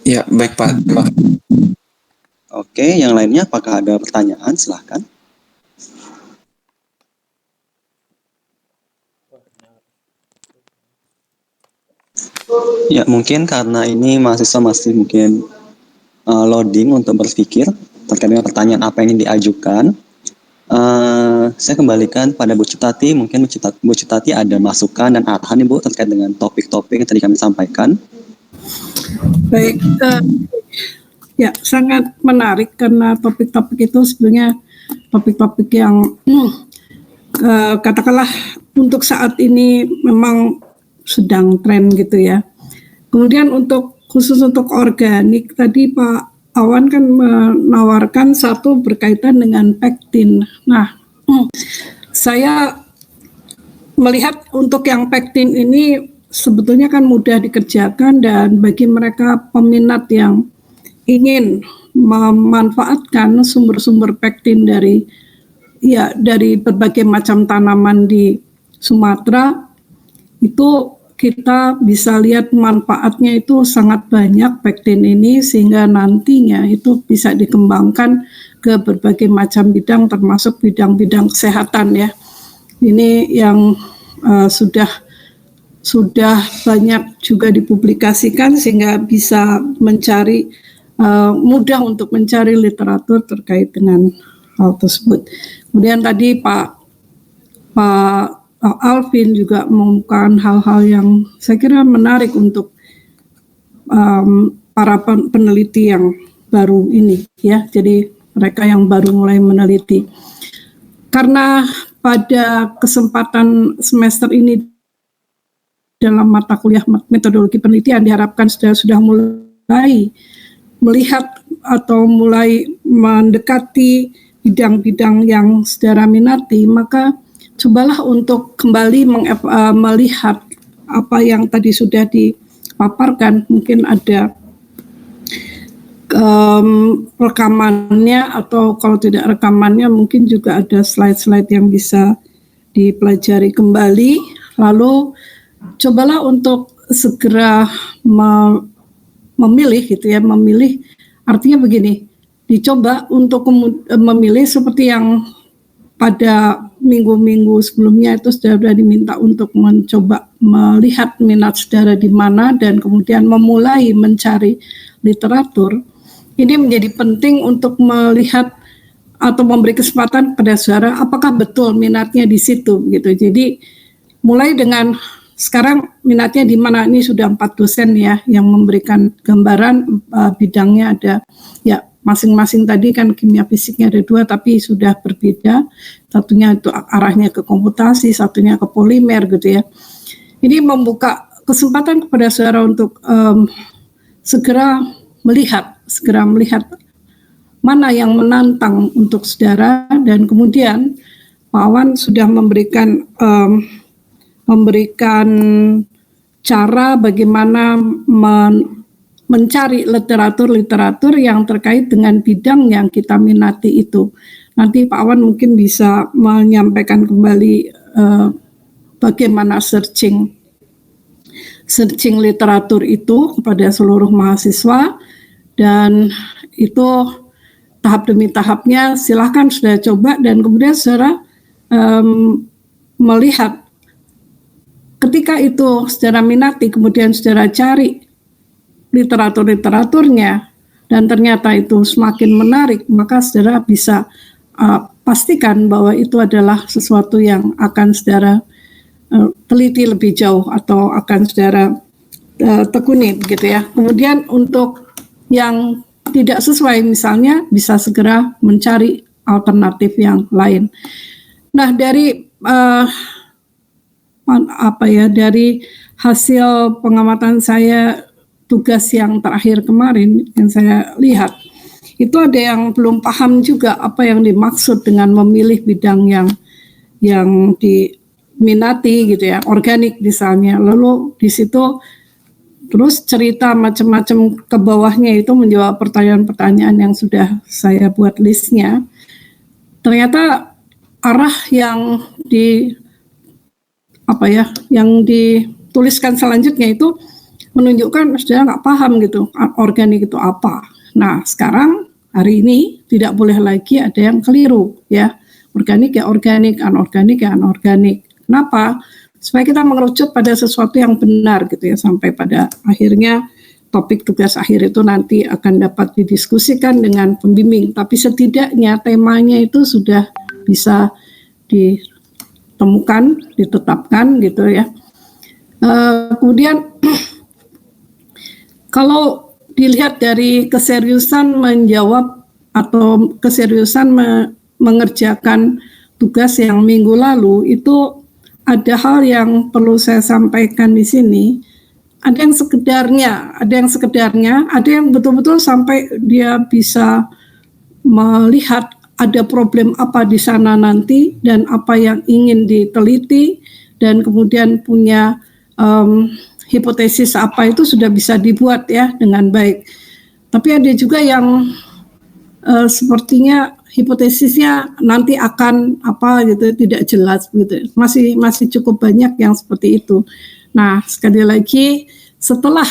Ya, baik Pak. Terima kasih. Oke, yang lainnya apakah ada pertanyaan? Silahkan. Ya, mungkin karena ini mahasiswa masih mungkin loading untuk berpikir terkait dengan pertanyaan apa yang ingin diajukan. Saya kembalikan pada Bu Citati. Mungkin Bu Citati ada masukan dan arahan Ibu terkait dengan topik-topik yang tadi kami sampaikan. Baik, ya sangat menarik karena topik-topik itu sebenarnya topik-topik yang katakanlah untuk saat ini memang sedang tren gitu ya. Kemudian khusus untuk organik tadi Pak Awan kan menawarkan satu berkaitan dengan pektin. Nah, saya melihat untuk yang pektin ini sebetulnya kan mudah dikerjakan dan bagi mereka peminat yang ingin memanfaatkan sumber-sumber pektin dari berbagai macam tanaman di Sumatera itu kita bisa lihat manfaatnya itu sangat banyak pektin ini sehingga nantinya itu bisa dikembangkan ke berbagai macam bidang termasuk bidang-bidang kesehatan ya. Ini yang sudah banyak juga dipublikasikan sehingga bisa mencari mudah untuk mencari literatur terkait dengan hal tersebut. Kemudian tadi Pak Alvin juga mengumumkan hal-hal yang saya kira menarik untuk para peneliti yang baru ini ya. Jadi mereka yang baru mulai meneliti. Karena pada kesempatan semester ini dalam mata kuliah metodologi penelitian diharapkan sudah mulai melihat atau mulai mendekati bidang-bidang yang saudara minati, maka cobalah untuk kembali melihat apa yang tadi sudah dipaparkan. Mungkin ada rekamannya atau kalau tidak rekamannya mungkin juga ada slide-slide yang bisa dipelajari kembali. Lalu cobalah untuk segera memilih gitu ya, artinya begini, dicoba untuk memilih seperti yang pada minggu-minggu sebelumnya itu sudah diminta untuk mencoba melihat minat saudara di mana dan kemudian memulai mencari literatur. Ini menjadi penting untuk melihat atau memberi kesempatan kepada saudara apakah betul minatnya di situ gitu. Jadi mulai dengan sekarang minatnya di mana, ini sudah 4 dosen ya yang memberikan gambaran bidangnya ada ya masing-masing tadi kan kimia fisiknya ada 2 tapi sudah berbeda, satunya itu arahnya ke komputasi, satunya ke polimer gitu ya. Ini membuka kesempatan kepada saudara untuk segera melihat mana yang menantang untuk saudara, dan kemudian Pak Awan sudah memberikan cara bagaimana mencari literatur yang terkait dengan bidang yang kita minati itu. Nanti Pak Awan mungkin bisa menyampaikan kembali bagaimana searching literatur itu kepada seluruh mahasiswa, dan itu tahap demi tahapnya silahkan sudah coba, dan kemudian saudara melihat ketika itu saudara minati, kemudian saudara cari literaturnya dan ternyata itu semakin menarik, maka saudara bisa pastikan bahwa itu adalah sesuatu yang akan saudara teliti lebih jauh atau akan saudara tekuni gitu ya. Kemudian untuk yang tidak sesuai misalnya bisa segera mencari alternatif yang lain. Nah, dari dari hasil pengamatan saya tugas yang terakhir kemarin yang saya lihat, itu ada yang belum paham juga apa yang dimaksud dengan memilih bidang yang diminati gitu ya, organik misalnya. Lalu di situ terus cerita macam-macam ke bawahnya itu menjawab pertanyaan-pertanyaan yang sudah saya buat listnya. Ternyata arah yang yang dituliskan selanjutnya itu menunjukkan sudah nggak paham gitu organik itu apa. Nah sekarang hari ini tidak boleh lagi ada yang keliru ya, organik ya organik, anorganik ya anorganik. Kenapa? Supaya kita mengerucut pada sesuatu yang benar gitu ya, sampai pada akhirnya topik tugas akhir itu nanti akan dapat didiskusikan dengan pembimbing, tapi setidaknya temanya itu sudah bisa ditemukan, ditetapkan gitu ya. Kemudian kalau dilihat dari keseriusan menjawab atau keseriusan mengerjakan tugas yang minggu lalu, itu ada hal yang perlu saya sampaikan di sini. Ada yang sekedarnya, ada yang betul-betul sampai dia bisa melihat ada problem apa di sana nanti dan apa yang ingin diteliti, dan kemudian punya hipotesis apa itu sudah bisa dibuat ya dengan baik. Tapi ada juga yang sepertinya hipotesisnya nanti akan apa gitu, tidak jelas gitu. Masih cukup banyak yang seperti itu. Nah, sekali lagi setelah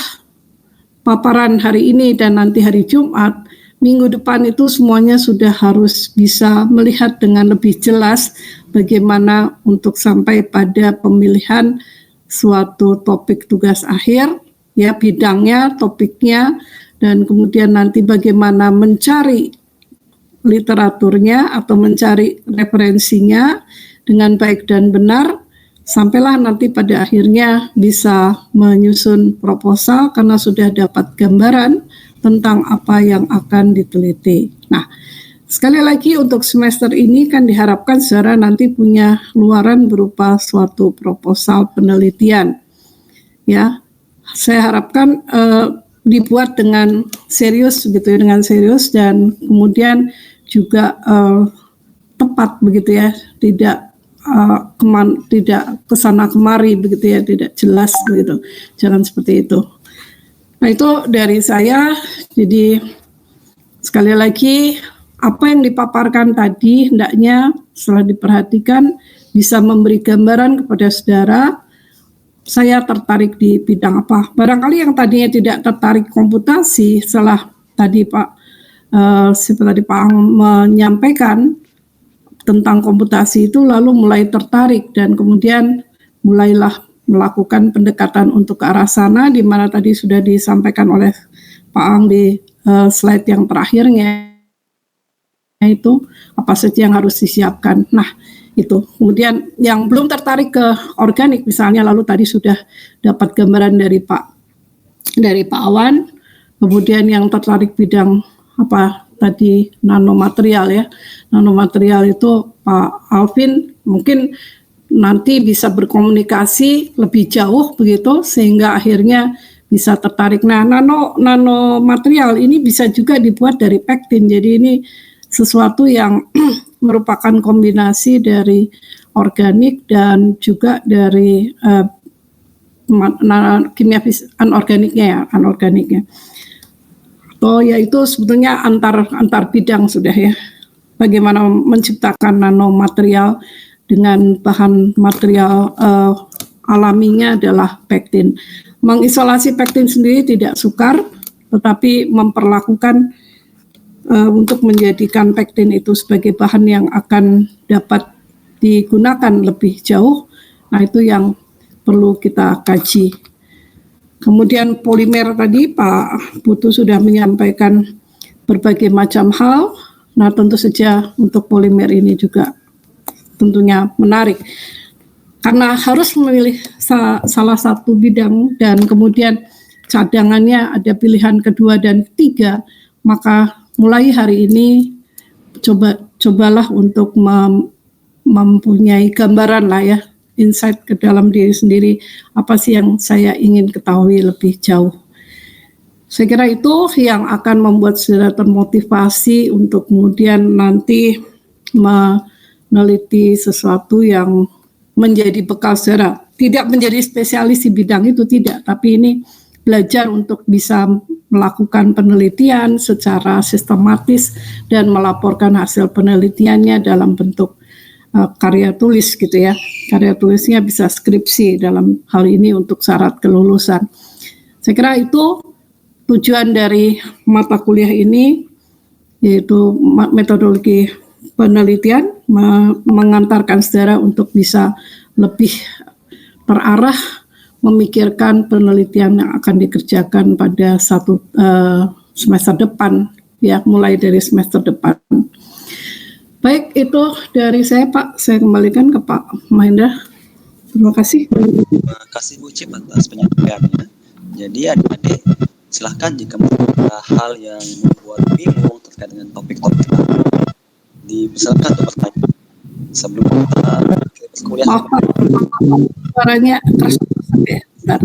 paparan hari ini dan nanti hari Jumat, minggu depan itu semuanya sudah harus bisa melihat dengan lebih jelas bagaimana untuk sampai pada pemilihan suatu topik tugas akhir, ya bidangnya, topiknya, dan kemudian nanti bagaimana mencari literaturnya atau mencari referensinya dengan baik dan benar, sampailah nanti pada akhirnya bisa menyusun proposal karena sudah dapat gambaran tentang apa yang akan diteliti. Nah, sekali lagi untuk semester ini kan diharapkan saudara nanti punya luaran berupa suatu proposal penelitian. Ya, saya harapkan dibuat dengan serius gitu ya, dengan serius, dan kemudian juga tepat begitu ya, tidak kesana kemari begitu ya, tidak jelas begitu, jangan seperti itu. Nah itu dari saya. Jadi sekali lagi apa yang dipaparkan tadi hendaknya setelah diperhatikan bisa memberi gambaran kepada saudara, saya tertarik di bidang apa. Barangkali yang tadinya tidak tertarik komputasi, setelah tadi Pak Ang menyampaikan tentang komputasi itu lalu mulai tertarik dan kemudian mulailah melakukan pendekatan untuk ke arah sana, di mana tadi sudah disampaikan oleh Pak Ang di slide yang terakhirnya, itu apa saja yang harus disiapkan. Nah, itu. Kemudian yang belum tertarik ke organik misalnya, lalu tadi sudah dapat gambaran dari Pak Awan. Kemudian yang tertarik bidang apa tadi nanomaterial ya. Nanomaterial itu Pak Alvin mungkin nanti bisa berkomunikasi lebih jauh begitu sehingga akhirnya bisa tertarik. Nah, nanomaterial ini bisa juga dibuat dari pektin. Jadi ini sesuatu yang merupakan kombinasi dari organik dan juga dari kimia anorganiknya. Atau yaitu sebetulnya antar bidang sudah ya. Bagaimana menciptakan nanomaterial dengan bahan material alaminya adalah pektin. Mengisolasi pektin sendiri tidak sukar, tetapi memperlakukan untuk menjadikan pektin itu sebagai bahan yang akan dapat digunakan lebih jauh. Nah, itu yang perlu kita kaji. Kemudian polimer tadi Pak Putu sudah menyampaikan berbagai macam hal. Nah, tentu saja untuk polimer ini juga tentunya menarik. Karena harus memilih salah satu bidang dan kemudian cadangannya ada pilihan kedua dan ketiga, maka mulai hari ini cobalah untuk mempunyai gambaran lah ya, insight ke dalam diri sendiri, apa sih yang saya ingin ketahui lebih jauh. Saya kira itu yang akan membuat saudara termotivasi untuk kemudian nanti meneliti sesuatu yang menjadi bekal saudara. Tidak menjadi spesialis di bidang itu, tidak, tapi ini belajar untuk bisa melakukan penelitian secara sistematis dan melaporkan hasil penelitiannya dalam bentuk karya tulis gitu ya. Karya tulisnya bisa skripsi dalam hal ini untuk syarat kelulusan. Saya kira itu tujuan dari mata kuliah ini, yaitu metodologi penelitian, mengantarkan saudara untuk bisa lebih terarah memikirkan penelitian yang akan dikerjakan pada satu semester depan, ya, mulai dari semester depan. Baik, itu dari saya Pak. Saya kembalikan ke Pak Mahendra. Terima kasih. Terima kasih Bu Cip atas penyampaiannya. Jadi adik-adik, silahkan jika ada hal yang membuat bingung terkait dengan topik-topik dipersilakan untuk bertanya sebelum kita kuliah. Maaf Pak, suaranya terus ya. Bentar.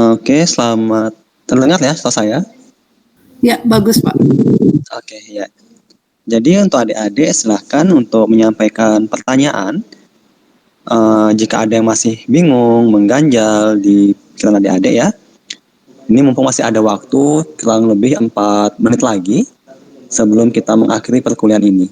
Oke, selamat terdengar ya suara saya? Ya, bagus Pak. Oke, ya. Jadi untuk adik-adik silahkan untuk menyampaikan pertanyaan. Jika ada yang masih bingung, mengganjal di pikiran adik-adik ya. Ini mumpung masih ada waktu, kurang lebih 4 menit lagi sebelum kita mengakhiri perkuliahan ini.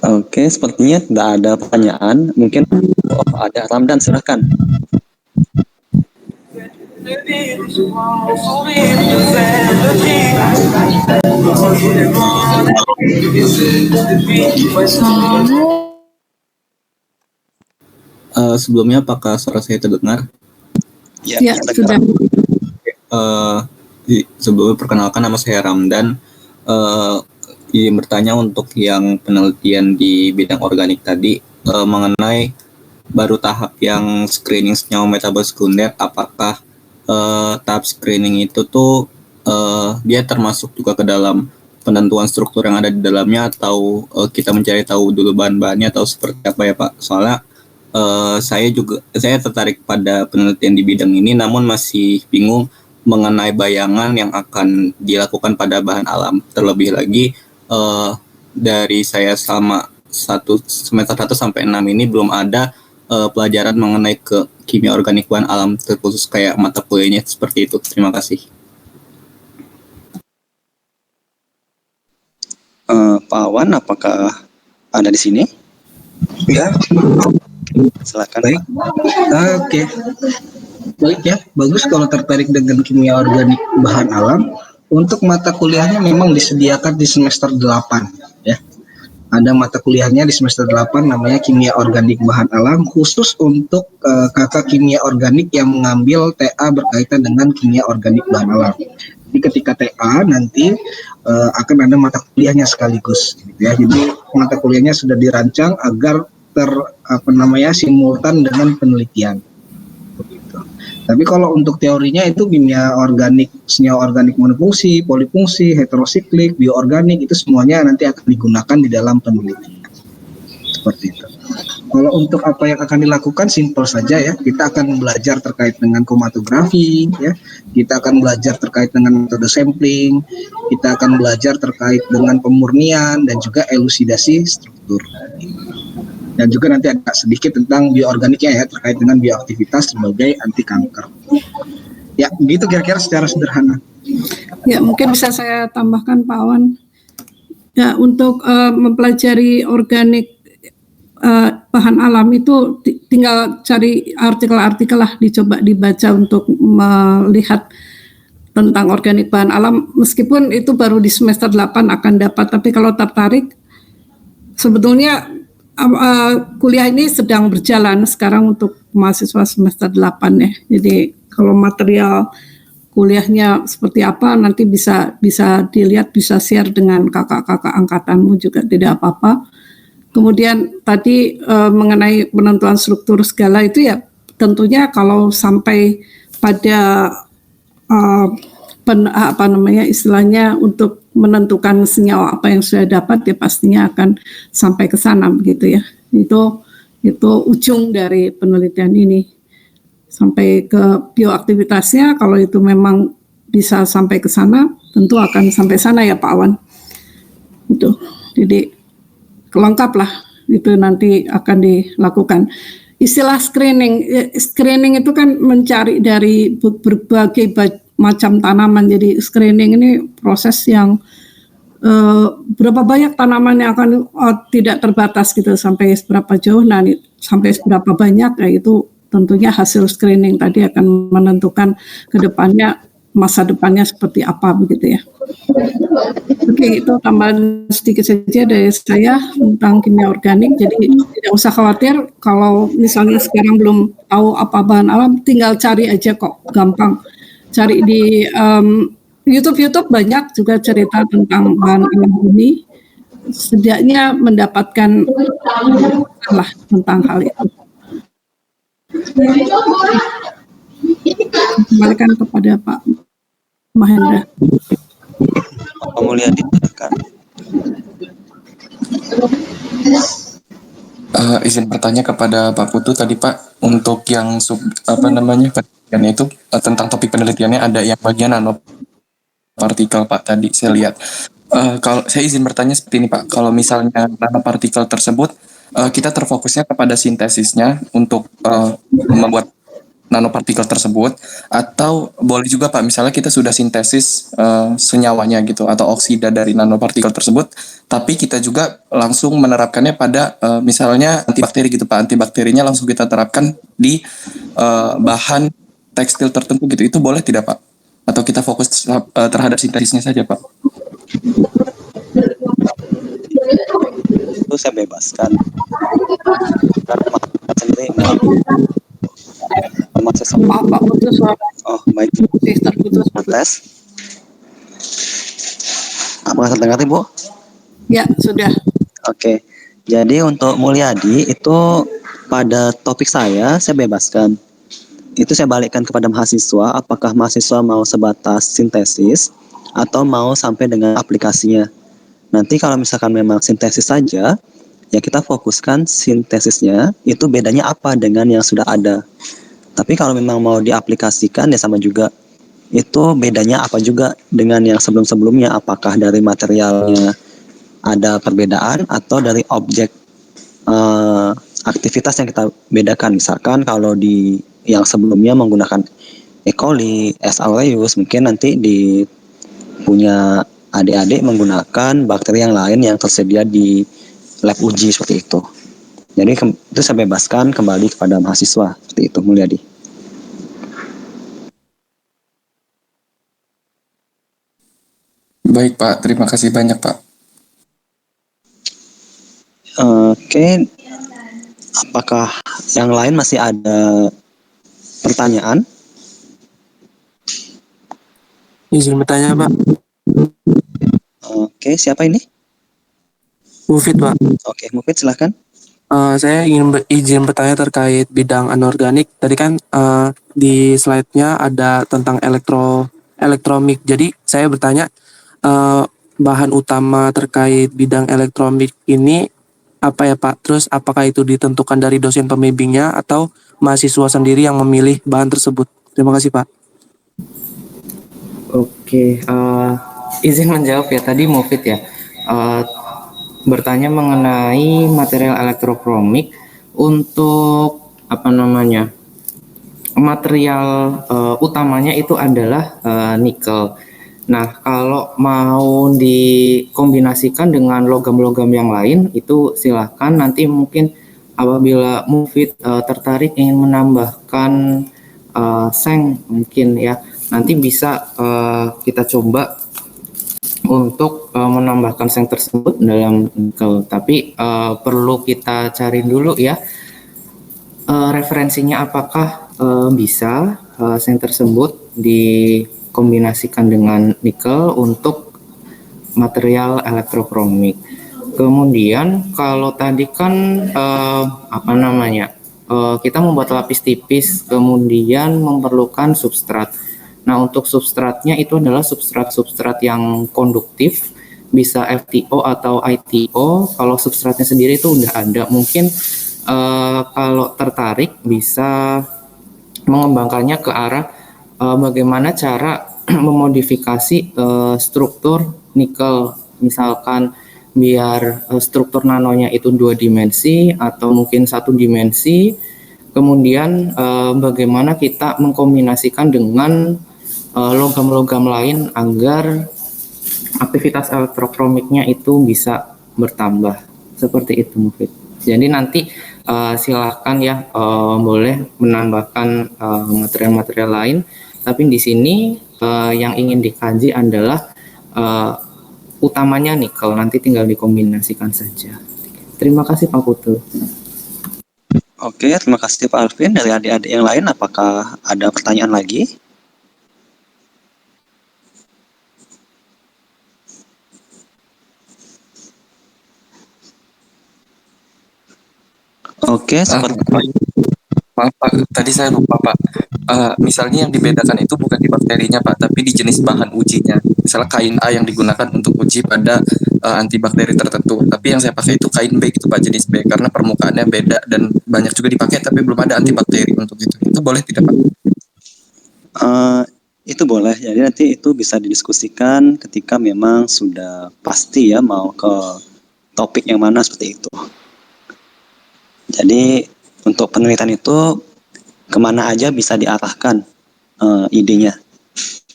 Oke, sepertinya tidak ada pertanyaan. Mungkin ada Ramdan, silahkan. Sebelumnya apakah suara saya terdengar? Ya, sudah. Sebelumnya perkenalkan, nama saya Ramdan. Ingin bertanya untuk yang penelitian di bidang organik tadi mengenai baru tahap yang screening senyawa metabolit sekunder, apakah tahap screening itu tuh dia termasuk juga ke dalam penentuan struktur yang ada di dalamnya, atau kita mencari tahu dulu bahan-bahannya, atau seperti apa ya Pak? Soalnya saya tertarik pada penelitian di bidang ini, namun masih bingung mengenai bayangan yang akan dilakukan pada bahan alam. Terlebih lagi dari saya selama semester 1 sampai 6 ini belum ada pelajaran mengenai kimia organik bahan alam terkhusus kayak mata kuliahnya seperti itu. Terima kasih. Pak Awan, apakah ada di sini? Ya, Silakan. baik. Oke. Baik ya, bagus kalau tertarik dengan kimia organik bahan alam. Untuk mata kuliahnya memang disediakan di semester 8 ya. Ada mata kuliahnya di semester 8 namanya kimia organik bahan alam, khusus untuk kakak kimia organik yang mengambil TA berkaitan dengan kimia organik bahan alam. Jadi ketika TA nanti akan ada mata kuliahnya sekaligus gitu ya. Jadi mata kuliahnya sudah dirancang agar simultan dengan penelitian. Begitu. Tapi kalau untuk teorinya itu kimia organik, senyawa organik monofungsi, polifungsi, heterosiklik, bioorganik, itu semuanya nanti akan digunakan di dalam penelitian. Seperti itu. Kalau untuk apa yang akan dilakukan simpel saja ya, kita akan belajar terkait dengan kromatografi ya, kita akan belajar terkait dengan metode sampling, kita akan belajar terkait dengan pemurnian dan juga elusidasi struktur. Dan juga nanti ada sedikit tentang bioorganiknya ya, terkait dengan bioaktivitas sebagai anti kanker. Ya, begitu kira-kira secara sederhana. Ya, mungkin bisa saya tambahkan Pak Awan. Ya, untuk mempelajari organik bahan alam itu tinggal cari artikel-artikel lah, dicoba dibaca untuk melihat tentang organik bahan alam. Meskipun itu baru di semester 8 akan dapat, tapi kalau tertarik, sebetulnya kuliah ini sedang berjalan sekarang untuk mahasiswa semester 8 ya. Jadi kalau material kuliahnya seperti apa nanti bisa dilihat, bisa share dengan kakak-kakak angkatanmu juga, tidak apa-apa. Kemudian tadi mengenai penentuan struktur segala itu ya tentunya kalau sampai pada istilahnya untuk menentukan senyawa apa yang sudah dapat, ya pastinya akan sampai ke sana begitu ya. Itu ujung dari penelitian ini. Sampai ke bioaktivitasnya, kalau itu memang bisa sampai ke sana, tentu akan sampai sana ya Pak Awan. Itu. Jadi lengkap lah, itu nanti akan dilakukan. Istilah screening itu kan mencari dari berbagai macam tanaman. Jadi screening ini proses yang berapa banyak tanaman yang akan tidak terbatas gitu, sampai seberapa jauh, nah sampai seberapa banyak, ya itu tentunya hasil screening tadi akan menentukan ke depannya, masa depannya seperti apa begitu ya. Oke, itu tambahan sedikit saja dari saya tentang kimia organik. Jadi tidak usah khawatir kalau misalnya sekarang belum tahu apa bahan alam, tinggal cari aja kok, gampang. Cari di YouTube banyak juga cerita tentang bahan alam ini. Setidaknya mendapatkan lah tentang hal itu. Kembalikan kepada Pak Mahendra. Pak Mulyadi, silakan. Izin bertanya kepada Pak Putu tadi Pak, untuk yang penelitiannya itu tentang topik penelitiannya ada yang bagian nanopartikel Pak, tadi saya lihat. Kalau saya izin bertanya seperti ini Pak, kalau misalnya nanopartikel tersebut kita terfokusnya kepada sintesisnya untuk membuat nanopartikel tersebut, atau boleh juga Pak misalnya kita sudah sintesis senyawanya gitu atau oksida dari nanopartikel tersebut, tapi kita juga langsung menerapkannya pada misalnya antibakteri gitu Pak, antibakterinya langsung kita terapkan di bahan tekstil tertentu gitu, itu boleh tidak Pak? Atau kita fokus terhadap sintesisnya saja Pak? Itu saya bebaskan. Karena sendiri Maaf Pak, putus suara. Oh, baik. Terputus. Tes. Apakah terdengar Ibu? Ya, sudah. Oke. Jadi untuk Mulyadi itu pada topik saya bebaskan. Itu saya balikkan kepada mahasiswa, apakah mahasiswa mau sebatas sintesis atau mau sampai dengan aplikasinya. Nanti kalau misalkan memang sintesis saja, ya kita fokuskan sintesisnya, itu bedanya apa dengan yang sudah ada. Tapi kalau memang mau diaplikasikan ya sama juga. Itu bedanya apa juga dengan yang sebelum-sebelumnya, apakah dari materialnya ada perbedaan atau dari objek aktivitas yang kita bedakan. Misalkan kalau di yang sebelumnya menggunakan E. coli, S. aureus, mungkin nanti di punya adik-adik menggunakan bakteri yang lain yang tersedia di lab uji seperti itu. Jadi itu saya bebaskan kembali kepada mahasiswa seperti itu, Mulyadi. Baik Pak, terima kasih banyak Pak. Oke, apakah yang lain masih ada pertanyaan? Izin bertanya Pak. Oke, siapa ini? Mufid Pak. Oke, Mufid silahkan. Saya ingin izin bertanya terkait bidang anorganik. Tadi kan di slide-nya ada tentang elektromik. Jadi saya bertanya bahan utama terkait bidang elektromik ini apa ya Pak? Terus apakah itu ditentukan dari dosen pembimbingnya atau mahasiswa sendiri yang memilih bahan tersebut? Terima kasih Pak. Oke, izin menjawab ya tadi Mufid ya. Bertanya mengenai material elektrokromik untuk apa namanya? Material utamanya itu adalah nikel. Nah, kalau mau dikombinasikan dengan logam-logam yang lain itu silahkan, nanti mungkin apabila Mufid tertarik ingin menambahkan seng mungkin ya, nanti bisa kita coba untuk menambahkan seng tersebut dalam nikel. Tapi perlu kita cari dulu ya referensinya, apakah bisa seng tersebut dikombinasikan dengan nikel untuk material elektrokromik. Kemudian kalau tadi kan kita membuat lapis tipis, kemudian memerlukan substrat. Nah, untuk substratnya itu adalah substrat yang konduktif, bisa FTO atau ITO. Kalau substratnya sendiri itu udah ada. Mungkin kalau tertarik bisa mengembangkannya ke arah bagaimana cara memodifikasi struktur nikel, misalkan biar struktur nanonya itu 2 dimensi atau mungkin 1 dimensi. Kemudian bagaimana kita mengkombinasikan dengan logam-logam lain agar aktivitas elektrokromiknya itu bisa bertambah. Seperti itu mungkin. Jadi nanti silakan ya boleh menambahkan material-material lain, tapi di sini yang ingin dikaji adalah utamanya nikel, nanti tinggal dikombinasikan saja. Terima kasih Pak Putu. Oke, terima kasih Pak Alvin. Dari adik-adik yang lain, apakah ada pertanyaan lagi? Oke, seperti Maaf Pak, tadi saya lupa Pak. Misalnya yang dibedakan itu bukan di bakterinya Pak, tapi di jenis bahan ujinya. Misalnya kain A yang digunakan untuk uji pada antibakteri tertentu. Tapi yang saya pakai itu kain B gitu Pak, jenis B. Karena permukaannya beda dan banyak juga dipakai, tapi belum ada antibakteri untuk itu. Itu boleh tidak Pak? Itu boleh. Jadi nanti itu bisa didiskusikan ketika memang sudah pasti ya mau ke topik yang mana seperti itu. Jadi untuk penelitian itu kemana aja bisa diarahkan idenya.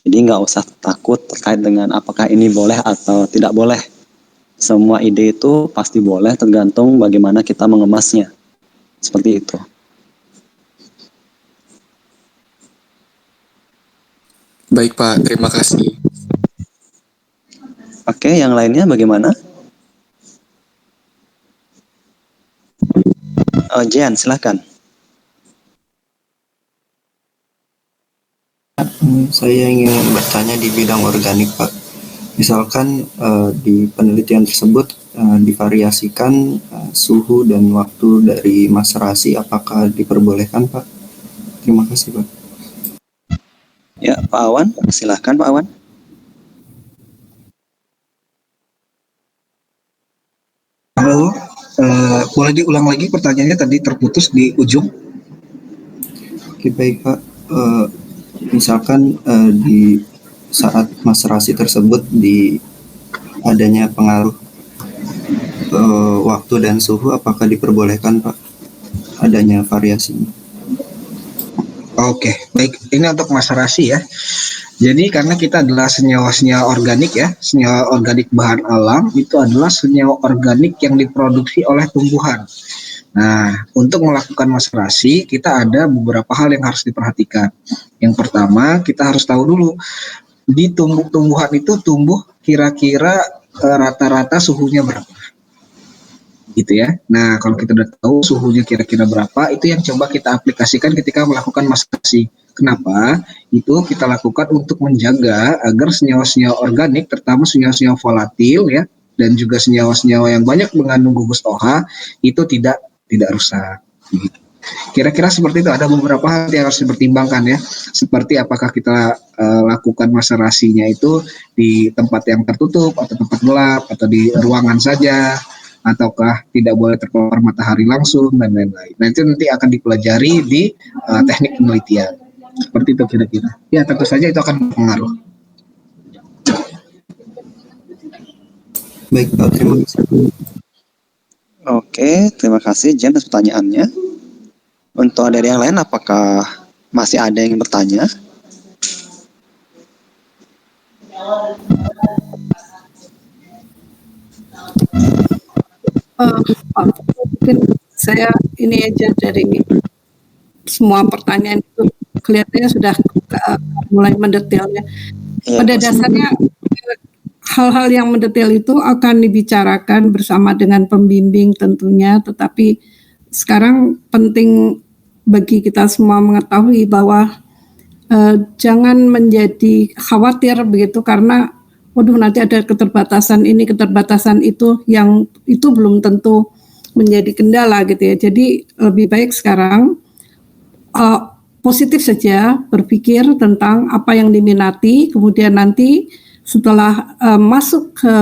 Jadi nggak usah takut terkait dengan apakah ini boleh atau tidak boleh. Semua ide itu pasti boleh, tergantung bagaimana kita mengemasnya. Seperti itu. Baik Pak, terima kasih. Oke, yang lainnya bagaimana? Jian, silakan. Saya ingin bertanya di bidang organik, Pak. Misalkan di penelitian tersebut divariasikan suhu dan waktu dari maserasi, apakah diperbolehkan, Pak? Terima kasih, Pak. Ya, Pak Awan, silakan Pak Awan. Halo, boleh diulang lagi pertanyaannya, tadi terputus di ujung. Oke, baik Pak. Misalkan di saat maserasi tersebut di adanya pengaruh waktu dan suhu, apakah diperbolehkan Pak adanya variasinya? Oke, baik. Ini untuk maserasi ya. Jadi karena kita adalah senyawa-senyawa organik ya, senyawa organik bahan alam itu adalah senyawa organik yang diproduksi oleh tumbuhan. Nah, untuk melakukan maserasi kita ada beberapa hal yang harus diperhatikan. Yang pertama, kita harus tahu dulu di tumbuhan itu tumbuh kira-kira rata-rata suhunya berapa. Gitu ya. Nah, kalau kita udah tahu suhunya kira-kira berapa, itu yang coba kita aplikasikan ketika melakukan maserasi. Kenapa? Itu kita lakukan untuk menjaga agar senyawa-senyawa organik, terutama senyawa-senyawa volatil ya, dan juga senyawa-senyawa yang banyak mengandung gugus OH itu tidak rusak. Gitu. Kira-kira seperti itu. Ada beberapa hal yang harus dipertimbangkan ya, seperti apakah kita lakukan maserasinya itu di tempat yang tertutup atau tempat gelap atau di ruangan saja, ataukah tidak boleh terpapar matahari langsung dan lain-lain. Nah itu nanti akan dipelajari di teknik penelitian. Seperti itu kira-kira. Ya tentu saja itu akan berpengaruh. Baik Pak, terima kasih. Oke, terima kasih Jen atas pertanyaannya. Untuk dari yang lain, apakah masih ada yang bertanya? Mungkin saya ini aja dari semua pertanyaan itu kelihatannya sudah mulai mendetail ya. Pada dasarnya hal-hal yang mendetail itu akan dibicarakan bersama dengan pembimbing tentunya, tetapi sekarang penting bagi kita semua mengetahui bahwa jangan menjadi khawatir begitu karena waduh nanti ada keterbatasan ini, keterbatasan itu yang itu belum tentu menjadi kendala gitu ya. Jadi lebih baik sekarang positif saja berpikir tentang apa yang diminati, kemudian nanti setelah masuk ke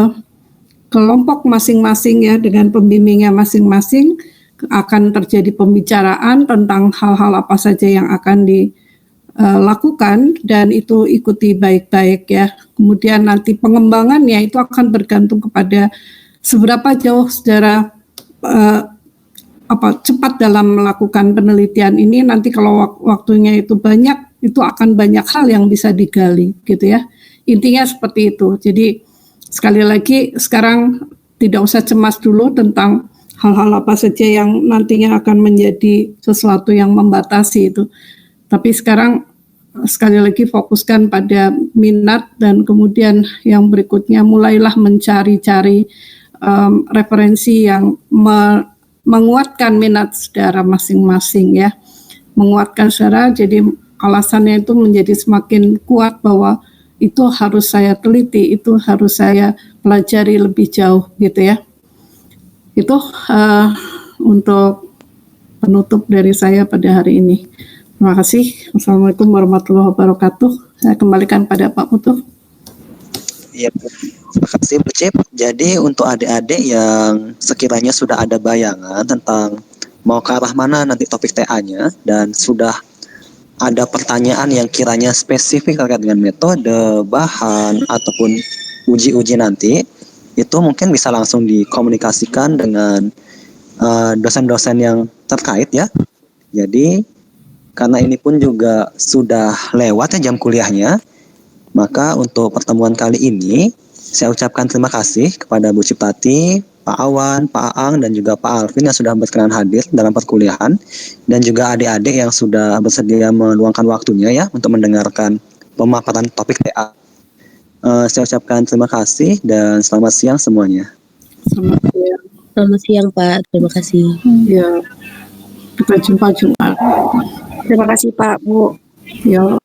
kelompok masing-masing ya dengan pembimbingnya masing-masing akan terjadi pembicaraan tentang hal-hal apa saja yang akan dilakukan dan itu ikuti baik-baik ya. Kemudian nanti pengembangannya itu akan bergantung kepada seberapa jauh saudara cepat dalam melakukan penelitian ini. Nanti kalau waktunya itu banyak, itu akan banyak hal yang bisa digali gitu ya. Intinya seperti itu. Jadi sekali lagi sekarang tidak usah cemas dulu tentang hal-hal apa saja yang nantinya akan menjadi sesuatu yang membatasi itu. Tapi sekarang sekali lagi fokuskan pada minat dan kemudian yang berikutnya mulailah mencari-cari referensi yang menguatkan minat saudara masing-masing ya. Menguatkan saudara jadi alasannya itu menjadi semakin kuat bahwa itu harus saya teliti, itu harus saya pelajari lebih jauh gitu ya. Itu untuk penutup dari saya pada hari ini. Terima kasih. Wassalamualaikum warahmatullahi wabarakatuh. Saya kembalikan pada Pak Putu. Ya, terima kasih Bu Cip. Jadi untuk adik-adik yang sekiranya sudah ada bayangan tentang mau ke arah mana nanti topik TA-nya dan sudah ada pertanyaan yang kiranya spesifik terkait dengan metode, bahan, ataupun uji-uji nanti, itu mungkin bisa langsung dikomunikasikan dengan dosen-dosen yang terkait ya. Jadi karena ini pun juga sudah lewat ya jam kuliahnya, maka untuk pertemuan kali ini saya ucapkan terima kasih kepada Bu Ciptati, Pak Awan, Pak Aang, dan juga Pak Alvin yang sudah berkenan hadir dalam perkuliahan, dan juga adik-adik yang sudah bersedia meluangkan waktunya ya untuk mendengarkan pemaparan topik TA. Saya ucapkan terima kasih dan selamat siang semuanya. Selamat siang Pak, terima kasih. Ya, kita jumpa Jumat. Terima kasih Pak, Bu. Ya.